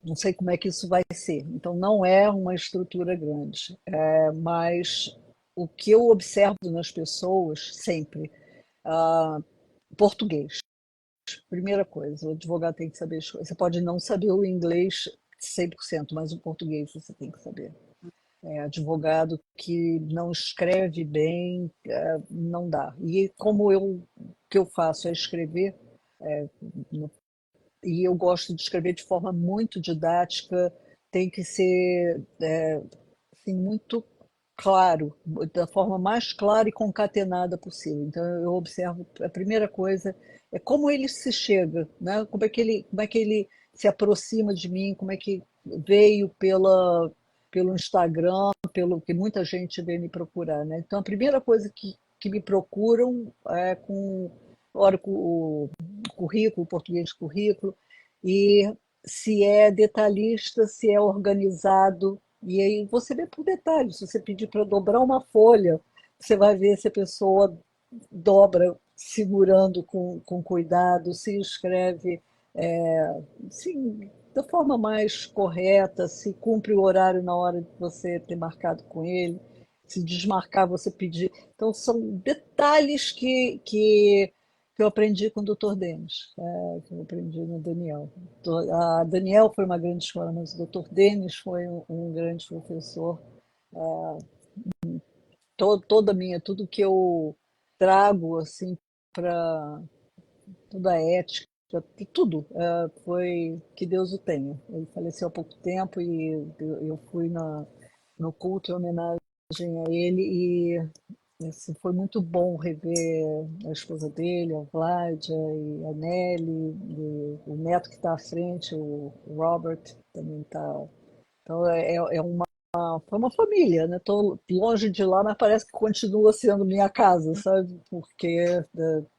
não sei como é que isso vai ser. Então não é uma estrutura grande, mas o que eu observo nas pessoas sempre, ah, português. Primeira coisa, o advogado tem que saber as coisas. Você pode não saber o inglês 100%, mas o português você tem que saber. Advogado que não escreve bem, não dá. E como o que eu faço é escrever, e eu gosto de escrever de forma muito didática, tem que ser assim, muito claro, da forma mais clara e concatenada possível. Então eu observo, a primeira coisa é como ele se chega, né? Como é que ele se aproxima de mim, como é que veio pelo Instagram, pelo que muita gente veio me procurar, né? Então a primeira coisa que me procuram é com ora, com o currículo, português currículo, e se é detalhista, se é organizado, e aí você vê por detalhe. Se você pedir para dobrar uma folha, você vai ver se a pessoa dobra segurando com cuidado, se escreve sim, da forma mais correta, se cumpre o horário na hora de você ter marcado com ele, se desmarcar, você pedir. Então, são detalhes que que eu aprendi com o Dr. Denis, que eu aprendi no Daniel. A Daniel foi uma grande escola, mas o Dr. Denis foi um grande professor. Toda a minha, tudo que eu trago assim para toda a ética, tudo foi que Deus o tenha. Ele faleceu há pouco tempo e eu fui no culto em homenagem a ele e assim, foi muito bom rever a esposa dele, a Vládia e a Nelly, e o neto que está à frente, o Robert, também está. Então foi uma família, né? Estou longe de lá, mas parece que continua sendo minha casa, sabe? Porque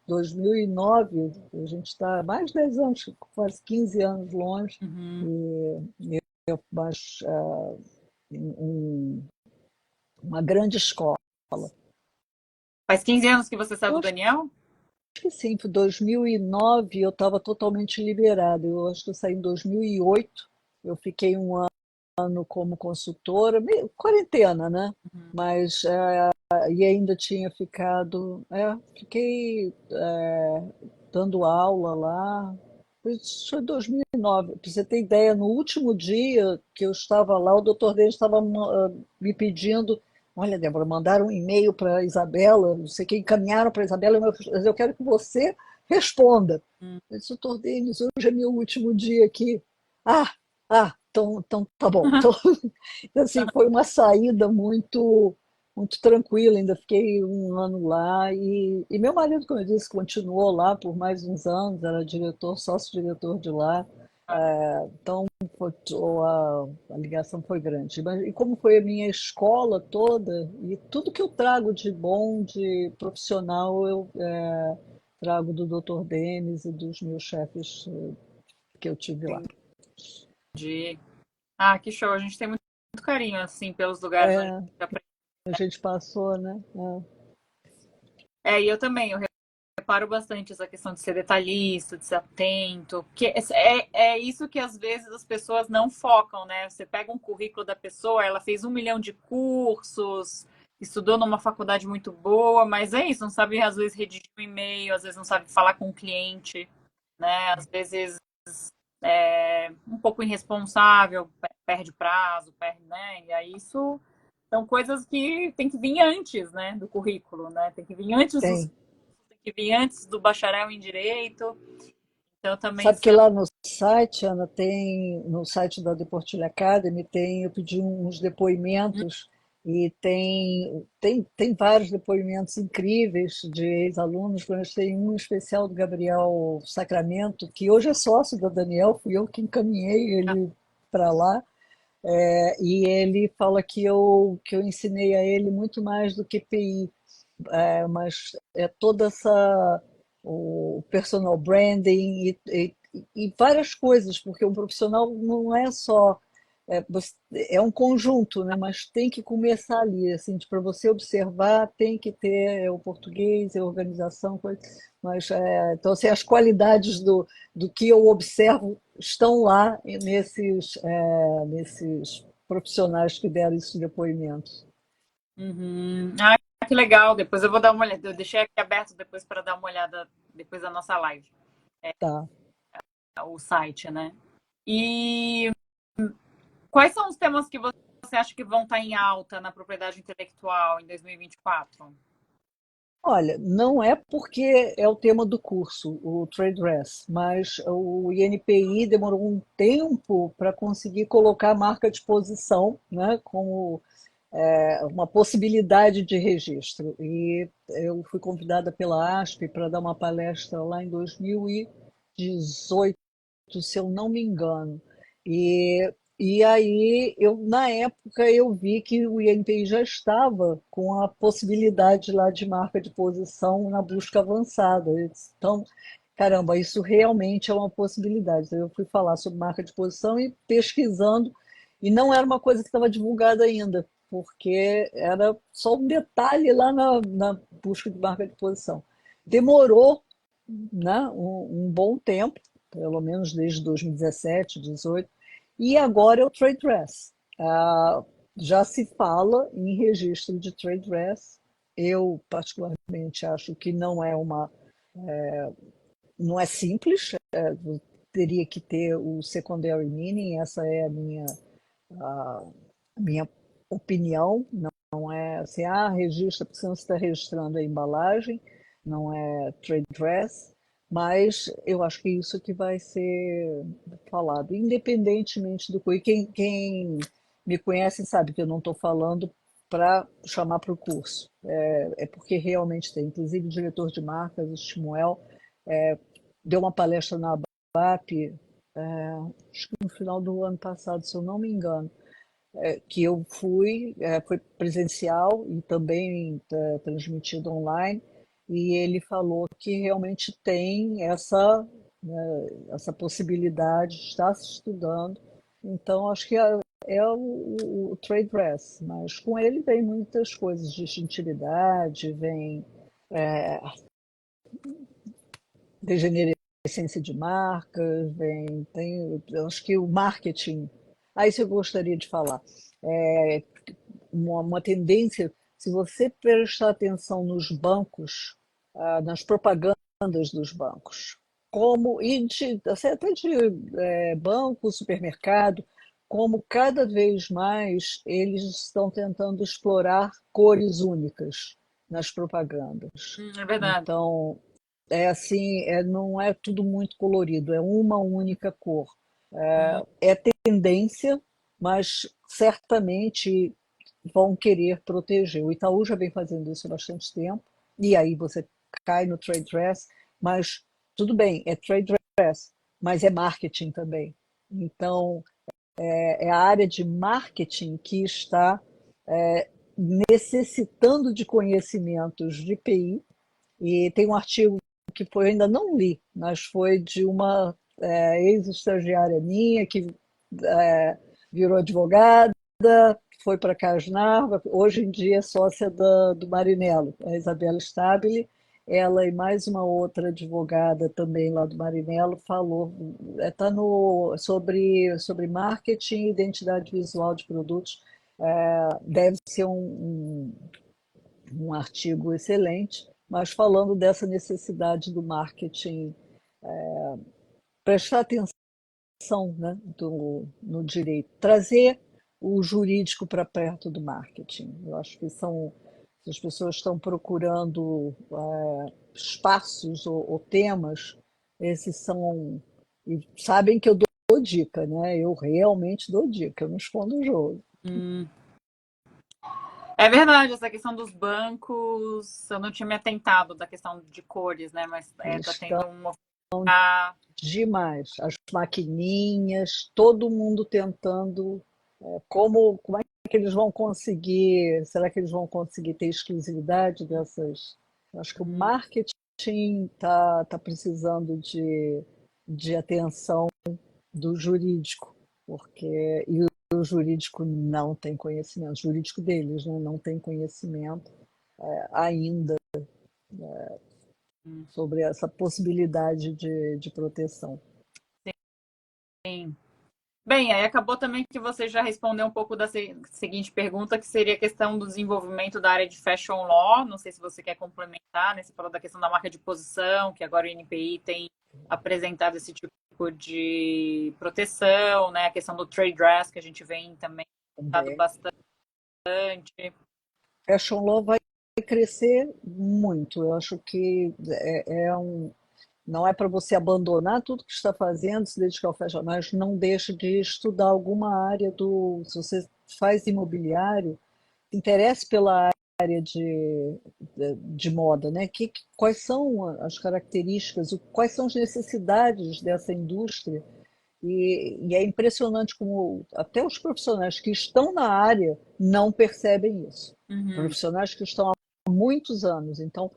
2009, a gente está mais de 10 anos, quase 15 anos longe, Uhum. mas um- uma grande escola. Faz 15 anos que você saiu Eu do acho Daniel? que sim, em 2009 eu estava totalmente liberada. Eu acho que eu saí em 2008, eu fiquei um ano como consultora, quarentena, né? Uhum. Mas e ainda tinha ficado, fiquei dando aula lá. Isso foi em 2009. Para você ter ideia, no último dia que eu estava lá, o doutor Denis estava me pedindo, olha, Débora, mandaram um e-mail para a Isabela, não sei quem, encaminharam para a Isabela, mas eu quero que você responda. Eu disse, doutor Denis, hoje é meu último dia aqui. Ah, então tá bom. Então, assim, foi uma saída muito tranquila, ainda fiquei um ano lá e meu marido, como eu disse, continuou lá por mais uns anos, era diretor, sócio-diretor de lá, então a ligação foi grande. E como foi a minha escola toda, e tudo que eu trago de bom, de profissional, eu trago do Dr. Denis e dos meus chefes que eu tive lá. Entendi. Ah, que show. A gente tem muito carinho, assim, pelos lugares onde a É, gente aprende. a gente passou, né? É, e eu também, eu reparo bastante essa questão de ser detalhista, de ser atento, porque é isso que às vezes as pessoas não focam, né? Você pega um currículo da pessoa, ela fez 1 milhão de cursos, estudou numa faculdade muito boa, mas é isso, não sabe às vezes redigir um e-mail, às vezes não sabe falar com o cliente, né? Às vezes é um pouco irresponsável, perde prazo, perde, né? E aí isso são coisas que tem que vir antes, né, do currículo, né? Tem que vir antes dos Tem. tem que vir antes do bacharel em direito. Então também Sabe que isso é lá no site, Ana, tem, no site da Deportilho Academy, tem, eu pedi uns depoimentos e tem vários depoimentos incríveis de ex-alunos, mas tem um especial do Gabriel Sacramento, que hoje é sócio da Daniel, fui eu que encaminhei ele para lá, e ele fala que eu ensinei a ele muito mais do que PI, mas toda essa o personal branding e várias coisas, porque um profissional não é só é um conjunto, né? Mas tem que começar ali, assim, para você observar, tem que ter o português, a organização, coisa, mas então assim, as qualidades do que eu observo estão lá nesses profissionais que deram esses depoimentos. uhum. Ah, que legal. Depois eu vou dar uma olhada. Eu deixei aqui aberto depois para dar uma olhada depois da nossa live, Tá. o site, né? E quais são os temas que você acha que vão estar em alta na propriedade intelectual em 2024? Olha, não é porque é o tema do curso, o Trade Dress, mas o INPI demorou um tempo para conseguir colocar a marca de posição, né, como uma possibilidade de registro. E eu fui convidada pela ASP para dar uma palestra lá em 2018, se eu não me engano. E aí, na época, eu vi que o INPI já estava com a possibilidade lá de marca de posição na busca avançada. Eu disse, então, caramba, isso realmente é uma possibilidade. Então, eu fui falar sobre marca de posição e pesquisando, e não era uma coisa que estava divulgada ainda, porque era só um detalhe lá na busca de marca de posição. Demorou, né, um bom tempo, pelo menos desde 2017, 2018, e agora é o trade dress. Já se fala em registro de trade dress. Eu, particularmente, acho que não é uma. Não é simples, teria que ter o secondary meaning, essa é a minha opinião, não é assim, registra, porque você está registrando a embalagem, não é trade dress, mas eu acho que é isso que vai ser falado, independentemente do que. Quem me conhece sabe que eu não estou falando para chamar para o curso, é porque realmente tem. Inclusive, o diretor de marcas, o Shmuel, deu uma palestra na ABAP, acho que no final do ano passado, se eu não me engano, que eu fui, foi presencial e também transmitido online, e ele falou que realmente tem essa possibilidade, está se estudando. Então, acho que é o trade dress, mas com ele vem muitas coisas, distintividade, vem degenerescência de marcas, eu acho que o marketing, isso eu gostaria de falar, é uma tendência, se você prestar atenção nos bancos, nas propagandas dos bancos, como, assim, até de banco, supermercado, como cada vez mais eles estão tentando explorar cores únicas nas propagandas. É verdade. Então, é assim, não é tudo muito colorido, é uma única cor. Uhum. É tendência, mas certamente vão querer proteger. O Itaú já vem fazendo isso há bastante tempo, e aí você cai no trade dress, mas tudo bem, é trade dress, mas é marketing também. Então, é a área de marketing que está necessitando de conhecimentos de PI, e tem um artigo que eu ainda não li, mas foi de uma ex-estagiária minha que virou advogada, foi para Casnar, hoje em dia é sócia do Marinello, a Isabela Stabile. Ela e mais uma outra advogada também lá do Marinello falou, está sobre marketing e identidade visual de produtos. Deve ser um artigo excelente, mas falando dessa necessidade do marketing, prestar atenção, né, no direito, trazer o jurídico para perto do marketing. Eu acho que se as pessoas estão procurando espaços ou temas, esses são. E sabem que eu dou dica, né? Eu realmente dou dica, eu não escondo o jogo. Hum. É verdade, essa questão dos bancos, eu não tinha me atentado da questão de cores, né? Mas Eles tá estão tendo um movimento. Ah, demais. As maquininhas, todo mundo tentando. Como é que eles vão conseguir? Será que eles vão conseguir ter exclusividade dessas? Acho que o hum, marketing tá precisando de atenção do jurídico, porque o jurídico não tem conhecimento, o jurídico deles, né, não tem conhecimento ainda hum, sobre essa possibilidade de proteção. sim. Bem, aí acabou também que você já respondeu um pouco da seguinte pergunta, que seria a questão do desenvolvimento da área de fashion law. Não sei se você quer complementar, né? Você falou da questão da marca de posição, que agora o INPI tem apresentado esse tipo de proteção, né? A questão do trade dress, que a gente vem também dado Também. bastante. Fashion law vai crescer muito. Eu acho que não é para você abandonar tudo que está fazendo, se dedicar ao fashion, mas não deixe de estudar alguma área se você faz imobiliário, interesse pela área de moda, né? Quais são as características, quais são as necessidades dessa indústria? E é impressionante como até os profissionais que estão na área não percebem isso. Uhum. Profissionais que estão há muitos anos. Então,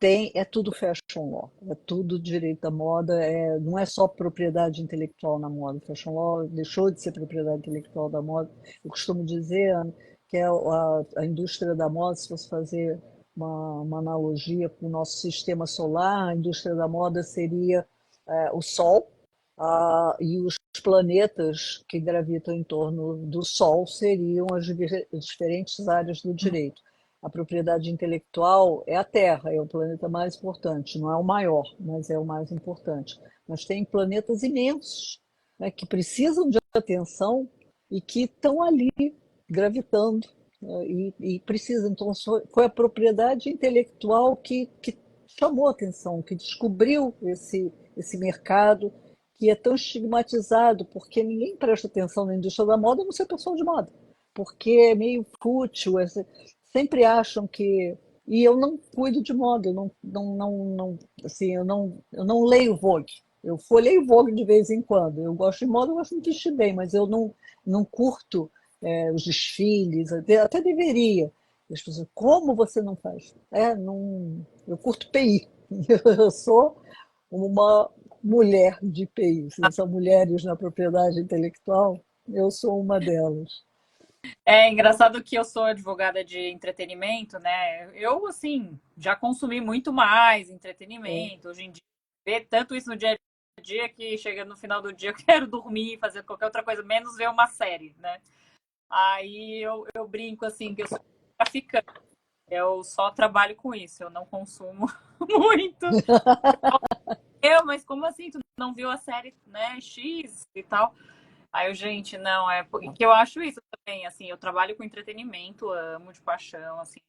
é tudo fashion law, é tudo direito da moda, não é só propriedade intelectual na moda. Fashion law deixou de ser propriedade intelectual da moda. Eu costumo dizer, Ana, que é a indústria da moda, se fosse fazer uma analogia com o nosso sistema solar, a indústria da moda seria o Sol, e os planetas que gravitam em torno do Sol seriam as diferentes áreas do direito. a propriedade intelectual é a Terra, é o planeta mais importante, não é o maior, mas é o mais importante. Mas tem planetas imensos, né, que precisam de atenção e que estão ali gravitando, e precisam. Então, foi a propriedade intelectual que chamou a atenção, que descobriu esse mercado que é tão estigmatizado, porque ninguém presta atenção na indústria da moda, a não ser pessoal de moda, porque é meio fútil, sempre acham que. E eu não cuido de moda, assim, eu não leio Vogue. Eu folheio Vogue de vez em quando. Eu gosto de moda, eu gosto de vestir bem, mas eu não curto os desfiles, até deveria. As pessoas, como você não faz? Não, eu curto PI. Eu sou uma mulher de PI. São mulheres na propriedade intelectual, eu sou uma delas. É engraçado que eu sou advogada de entretenimento, né? Eu, assim, já consumi muito mais É. entretenimento. Hoje em dia, ver tanto isso no dia a dia que chega no final do dia eu quero dormir, fazer qualquer outra coisa, menos ver uma série, né? Aí eu brinco, assim, que eu sou traficante. Eu só trabalho com isso, eu não consumo muito. Mas como assim? Tu não viu a série, né, X e tal? Aí eu, gente, não, que eu acho isso também, assim, eu trabalho com entretenimento, amo de paixão, assim,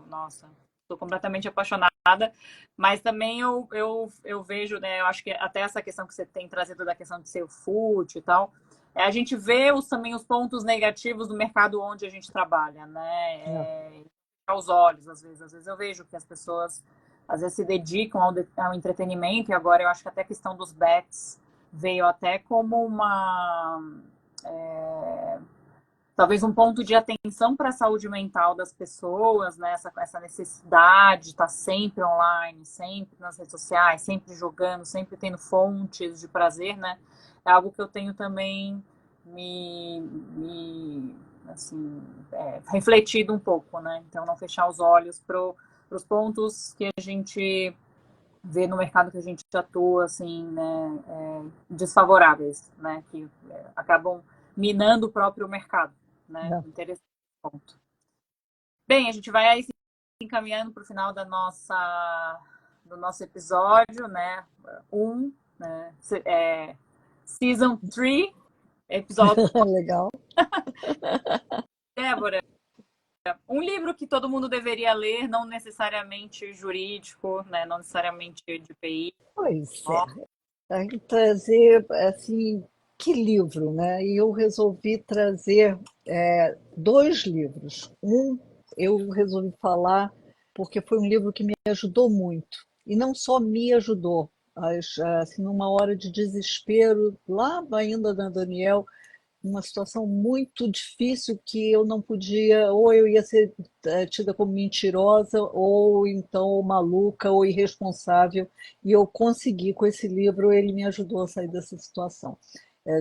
nossa, estou completamente apaixonada, mas também eu vejo, né, eu acho que até essa questão que você tem trazido da questão de ser fútil e tal, a gente vê também os pontos negativos do mercado onde a gente trabalha, né, É. aos olhos, às vezes eu vejo que as pessoas, às vezes se dedicam ao entretenimento, e agora eu acho que até a questão dos bets veio até como é, talvez um ponto de atenção para a saúde mental das pessoas, né? Essa necessidade de estar sempre online, sempre nas redes sociais, sempre jogando, sempre tendo fontes de prazer, né? É algo que eu tenho também assim, refletido um pouco, né? Então, não fechar os olhos para os pontos que a gente vê no mercado que a gente atua, assim, né, desfavoráveis, né, que acabam minando o próprio mercado, né, É. interessante ponto. Bem, a gente vai aí se encaminhando para o final do nosso episódio, né, né, Season 3, episódio Legal. Débora. Um livro que todo mundo deveria ler, não necessariamente jurídico, né, não necessariamente de PI. Pois é. Tem que trazer, assim, que livro, né? E eu resolvi trazer dois livros. Um eu resolvi falar porque foi um livro que me ajudou muito. E não só me ajudou, mas, assim, numa hora de desespero, lá ainda na Daniel, uma situação muito difícil que eu não podia, ou eu ia ser tida como mentirosa, ou então maluca, ou irresponsável, e eu consegui com esse livro, ele me ajudou a sair dessa situação.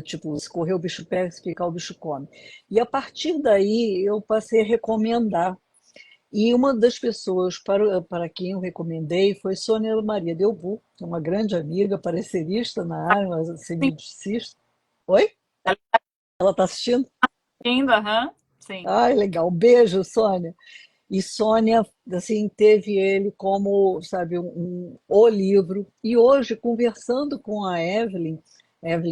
Tipo, se correr o bicho pega, se ficar o bicho come. E a partir daí eu passei a recomendar. E uma das pessoas para quem eu recomendei foi Sônia Maria Delbu, que é uma grande amiga, parecerista na área, mas assim, Sim, medicista. Oi? Ela está assistindo? assistindo, aham, sim. Ai, legal. Beijo, Sônia. E Sônia, assim, teve ele como, sabe, o livro. E hoje, conversando com a Evelyn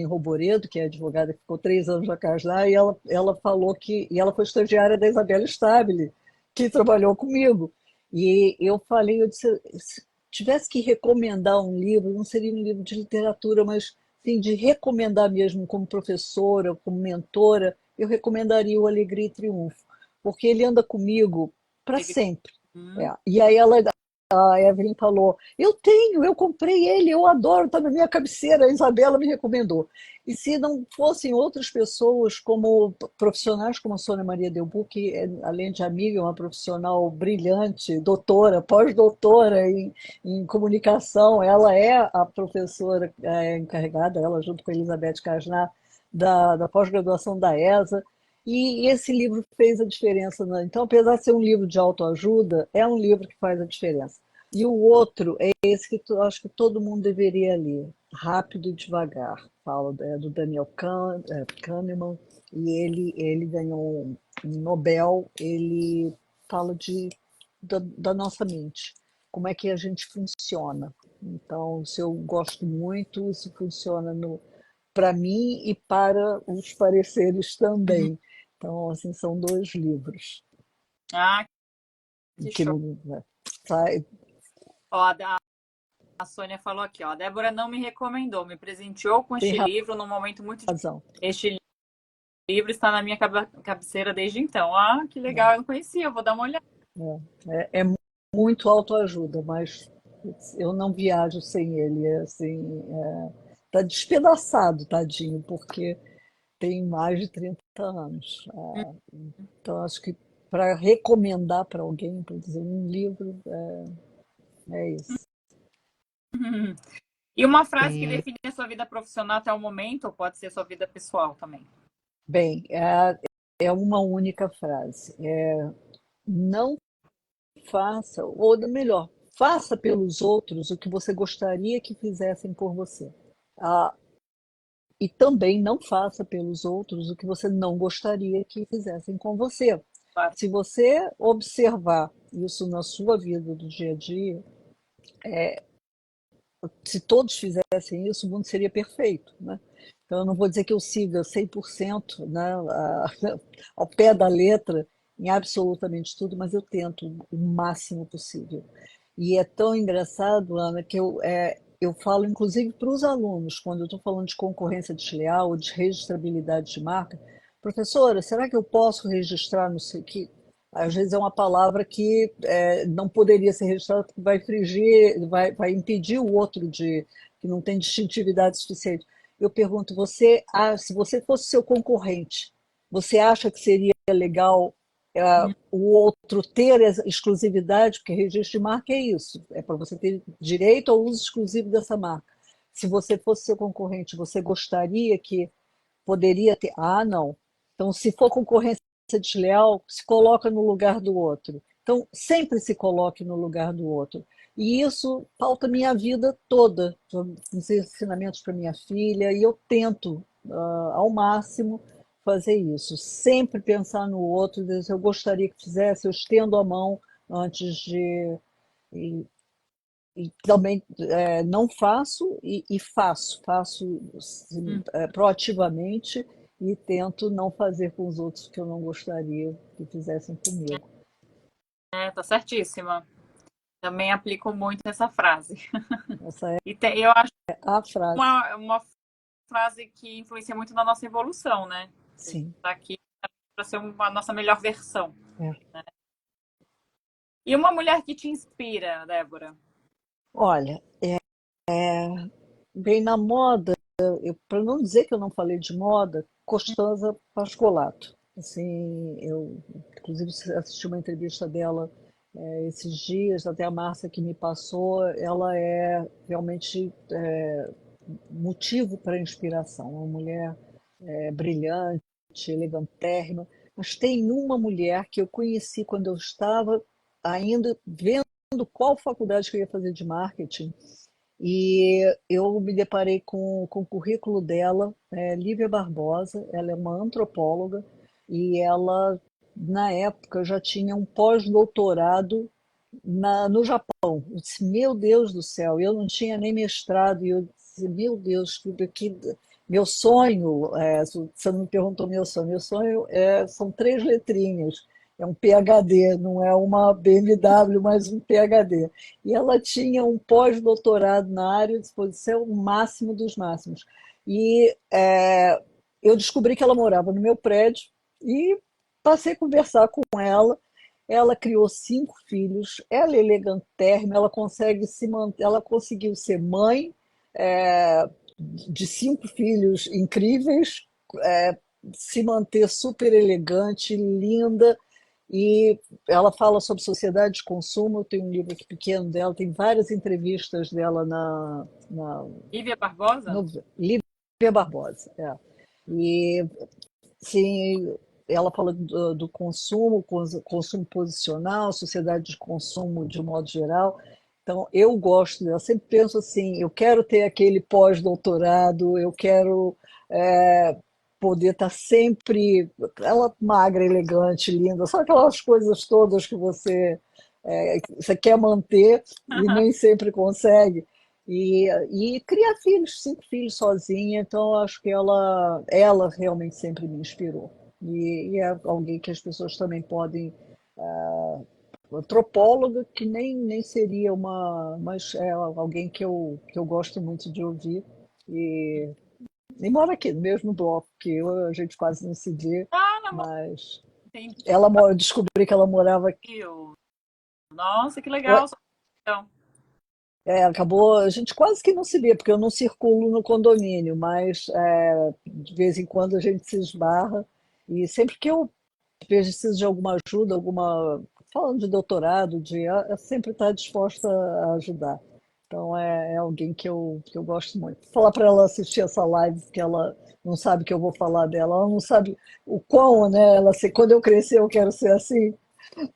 Roboredo, que é advogada que ficou 3 anos na Casar, e ela falou e ela foi estagiária da Isabela Stabile, que trabalhou comigo. E eu falei, eu disse, se tivesse que recomendar um livro, não seria um livro de literatura, mas sim, de recomendar mesmo como professora, como mentora, eu recomendaria o Alegria e Triunfo, porque ele anda comigo para sempre. Hum. E aí a Evelyn falou: eu comprei ele, eu adoro, está na minha cabeceira. A Isabela me recomendou. E se não fossem outras pessoas, como profissionais como a Sônia Maria Delbu, que além de amiga, é uma profissional brilhante, doutora, pós-doutora em comunicação, ela é a professora encarregada, ela junto com a Elizabeth Casnar, da pós-graduação da ESA. E esse livro fez a diferença. Então, apesar de ser um livro de autoajuda, é um livro que faz a diferença. E o outro é esse que acho que todo mundo deveria ler, Rápido e Devagar. Fala do Daniel Kahneman, e ele ganhou um Nobel. Ele fala da nossa mente, como é que a gente funciona. Então, se eu gosto muito, isso funciona para mim e para os pareceres Uhum. também. Então, assim, são dois livros Ah, que que show. não, né, sai. Ó, a Sônia falou aqui, ó. A Débora não me recomendou, me presenteou com Tem este livro num momento muito. razão. Este livro está na minha cabeceira desde então. Ah, que legal, eu não conhecia, eu vou dar uma olhada. É muito autoajuda, mas eu não viajo sem ele. Assim, tá despedaçado, tadinho, porque tem mais de 30 anos. Então, acho que para recomendar para alguém, para dizer um livro, é isso. Uhum. E uma frase que Tem, define a sua vida profissional até o momento, ou pode ser sua vida pessoal também. bem, é uma única frase. Não faça, ou melhor, faça pelos outros o que você gostaria que fizessem por você. Ah, e também não faça pelos outros o que você não gostaria que fizessem com você. Claro. Se você observar isso na sua vida do dia a dia, se todos fizessem isso, o mundo seria perfeito, né? Então, eu não vou dizer que eu siga 100%, né, ao pé da letra em absolutamente tudo, mas eu tento o máximo possível. E é tão engraçado, Ana, que eu falo inclusive para os alunos, quando eu estou falando de concorrência desleal ou de registrabilidade de marca, professora, será que eu posso registrar no sei que às vezes é uma palavra que não poderia ser registrada porque vai infringir, vai impedir o outro de que não tem distintividade suficiente. Eu pergunto, se você fosse seu concorrente, você acha que seria legal o outro ter exclusividade, porque registro de marca é isso, é para você ter direito ao uso exclusivo dessa marca. Se você fosse seu concorrente, você gostaria que poderia ter? Ah, não. Então, se for concorrência desleal, se coloca no lugar do outro. Então, sempre se coloque no lugar do outro. E isso pauta minha vida toda, os ensinamentos para minha filha, e eu tento, ao máximo, fazer isso. Sempre pensar no outro, dizer, eu gostaria que fizesse, eu estendo a mão antes de. E, e também não faço e faço assim, Hum. proativamente e tento não fazer com os outros que eu não gostaria que fizessem comigo. É, tá certíssima. Também aplico muito essa frase. Essa E eu acho é a frase. uma frase que influencia muito na nossa evolução, né? A gente Sim. tá aqui para ser a nossa melhor versão. É. E uma mulher que te inspira, Débora? Olha, bem na moda, para não dizer que eu não falei de moda, Costanza Pascolato. Assim, eu inclusive assisti uma entrevista dela esses dias, até a Márcia que me passou, ela é realmente motivo para inspiração. Uma mulher brilhante, elegantérrima, mas tem uma mulher que eu conheci quando eu estava ainda vendo qual faculdade que eu ia fazer de marketing, e eu me deparei com o currículo dela, Lívia Barbosa. Ela é uma antropóloga e ela, na época, já tinha um pós-doutorado no Japão. Eu disse, meu Deus do céu, eu não tinha nem mestrado, e eu disse, meu Deus, meu sonho, você não me perguntou meu sonho são três letrinhas, é um PhD, não é uma BMW, mas um PhD. E ela tinha um pós-doutorado na área, de exposição, o máximo dos máximos. E eu descobri que ela morava no meu prédio e passei a conversar com ela. Ela criou cinco filhos, ela é elegantérrima, ela consegue se manter, ela conseguiu ser mãe de cinco filhos incríveis, é, se manter super elegante, linda, e ela fala sobre sociedade de consumo. Eu tenho um livro aqui pequeno dela, tem várias entrevistas dela Lívia Barbosa? no Lívia Barbosa. E sim, ela fala do consumo, consumo posicional, sociedade de consumo de modo geral. Então, eu gosto dela, sempre penso assim, eu quero ter aquele pós-doutorado, eu quero poder estar sempre, ela magra, elegante, linda, só aquelas coisas todas que você você quer manter e nem sempre consegue. E criar filhos, 5 filhos sozinha, então eu acho que ela realmente sempre me inspirou. E é alguém que as pessoas também podem. Antropóloga, que nem seria mas é alguém que eu gosto muito de ouvir. E, e mora aqui no mesmo bloco que eu, a gente quase não se vê, Ah, namoro, mas entendi. eu descobri que ela morava aqui. Nossa, que legal. Então, Acabou, a gente quase que não se vê, porque eu não circulo no condomínio, mas de vez em quando a gente se esbarra. E sempre que eu preciso de alguma ajuda, falando de doutorado, ela sempre está disposta a ajudar. Então é alguém que eu gosto muito. Vou falar para ela assistir essa live, porque ela não sabe que eu vou falar dela, ela não sabe o quão, né? Quando eu crescer eu quero ser assim,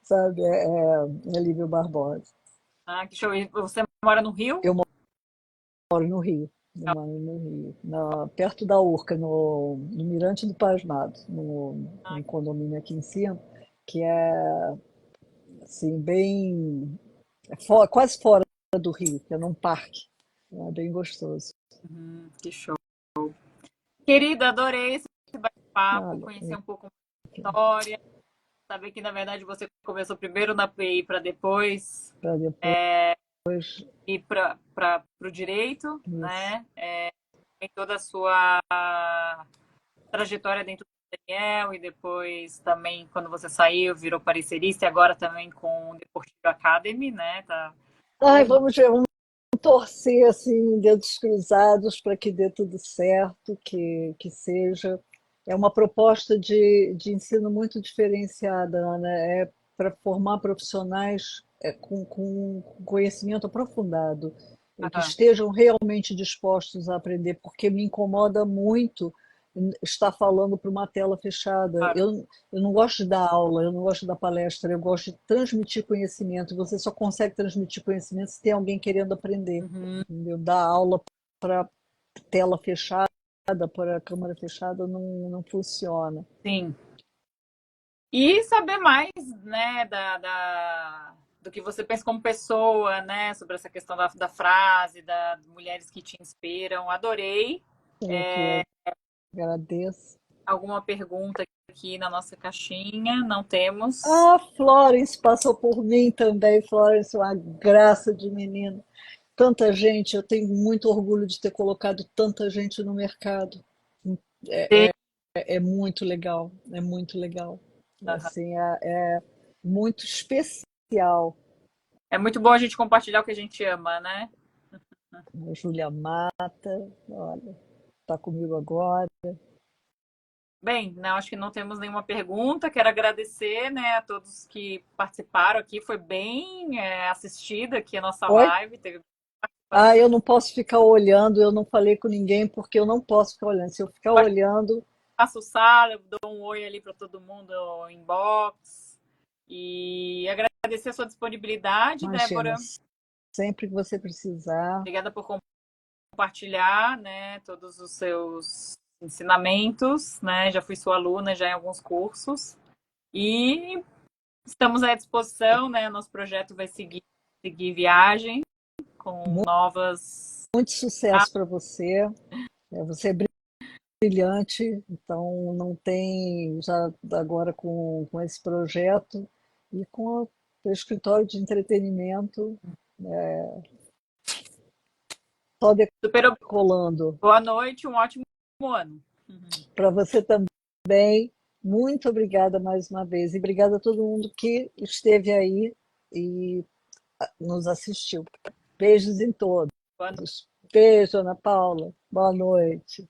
sabe? É Lívia Barbosa. que show. E você mora no Rio? Eu moro no Rio. Eu moro no Rio, perto da Urca, no Mirante do Pasmado, Ah, num condomínio aqui em cima, que é assim, bem quase fora do Rio, que é num parque. É bem gostoso. que show. Querida, adorei esse bate-papo, Olha, conhecer um pouco da história, saber que, na verdade, você começou primeiro na PI para depois para depois ir para o direito, isso. né? Tem toda a sua trajetória dentro do Daniel e depois também, quando você saiu, virou parecerista e agora também com o Deportivo Academy, né? Tá Ai, bombando. vamos ver, vamos torcer assim, dedos cruzados para que dê tudo certo, que seja. É uma proposta de ensino muito diferenciada, Ana. É para formar profissionais com conhecimento aprofundado, e que estejam realmente dispostos a aprender, porque me incomoda muito estar falando para uma tela fechada. Claro. Eu não gosto de dar aula, eu não gosto de dar palestra, eu gosto de transmitir conhecimento. Você só consegue transmitir conhecimento se tem alguém querendo aprender. Uhum, Entendeu? Dar aula para tela fechada, para câmera fechada, não funciona. sim. E saber mais, né, do que você pensa como pessoa, né, sobre essa questão da frase, das mulheres que te inspiram. Adorei. Eu que agradeço. Alguma pergunta aqui na nossa caixinha? Não temos. Ah, Florence passou por mim também. Florence, uma graça de menina. Tanta gente, eu tenho muito orgulho de ter colocado tanta gente no mercado. Sim. É muito legal, é muito legal. Aham. Assim, é muito especial. É muito bom a gente compartilhar o que a gente ama, né? A Júlia Mata, olha, está comigo agora. Bem, não, acho que não temos nenhuma pergunta. Quero agradecer, né, a todos que participaram aqui. Foi bem assistida aqui a nossa Oi? live. Teve Ah, eu participação. não posso ficar olhando, eu não falei com ninguém porque eu não posso ficar olhando. Se eu ficar olhando, Faço sala, eu dou um oi ali para todo mundo no inbox. E agradecer a sua disponibilidade, imagina, Débora. sempre que você precisar. Obrigada por compartilhar, né, todos os seus ensinamentos, né? Já fui sua aluna já em alguns cursos e estamos à disposição, né? Nosso projeto vai seguir viagem com novas. Muito sucesso para você. Você é brilhante, então não tem, já agora com esse projeto e com o escritório de entretenimento, só Super decolando. boa noite, um ótimo ano. Para você também, muito obrigada mais uma vez. E obrigada a todo mundo que esteve aí e nos assistiu. Beijos em todos. Boa noite. Beijo, Ana Paula. Boa noite.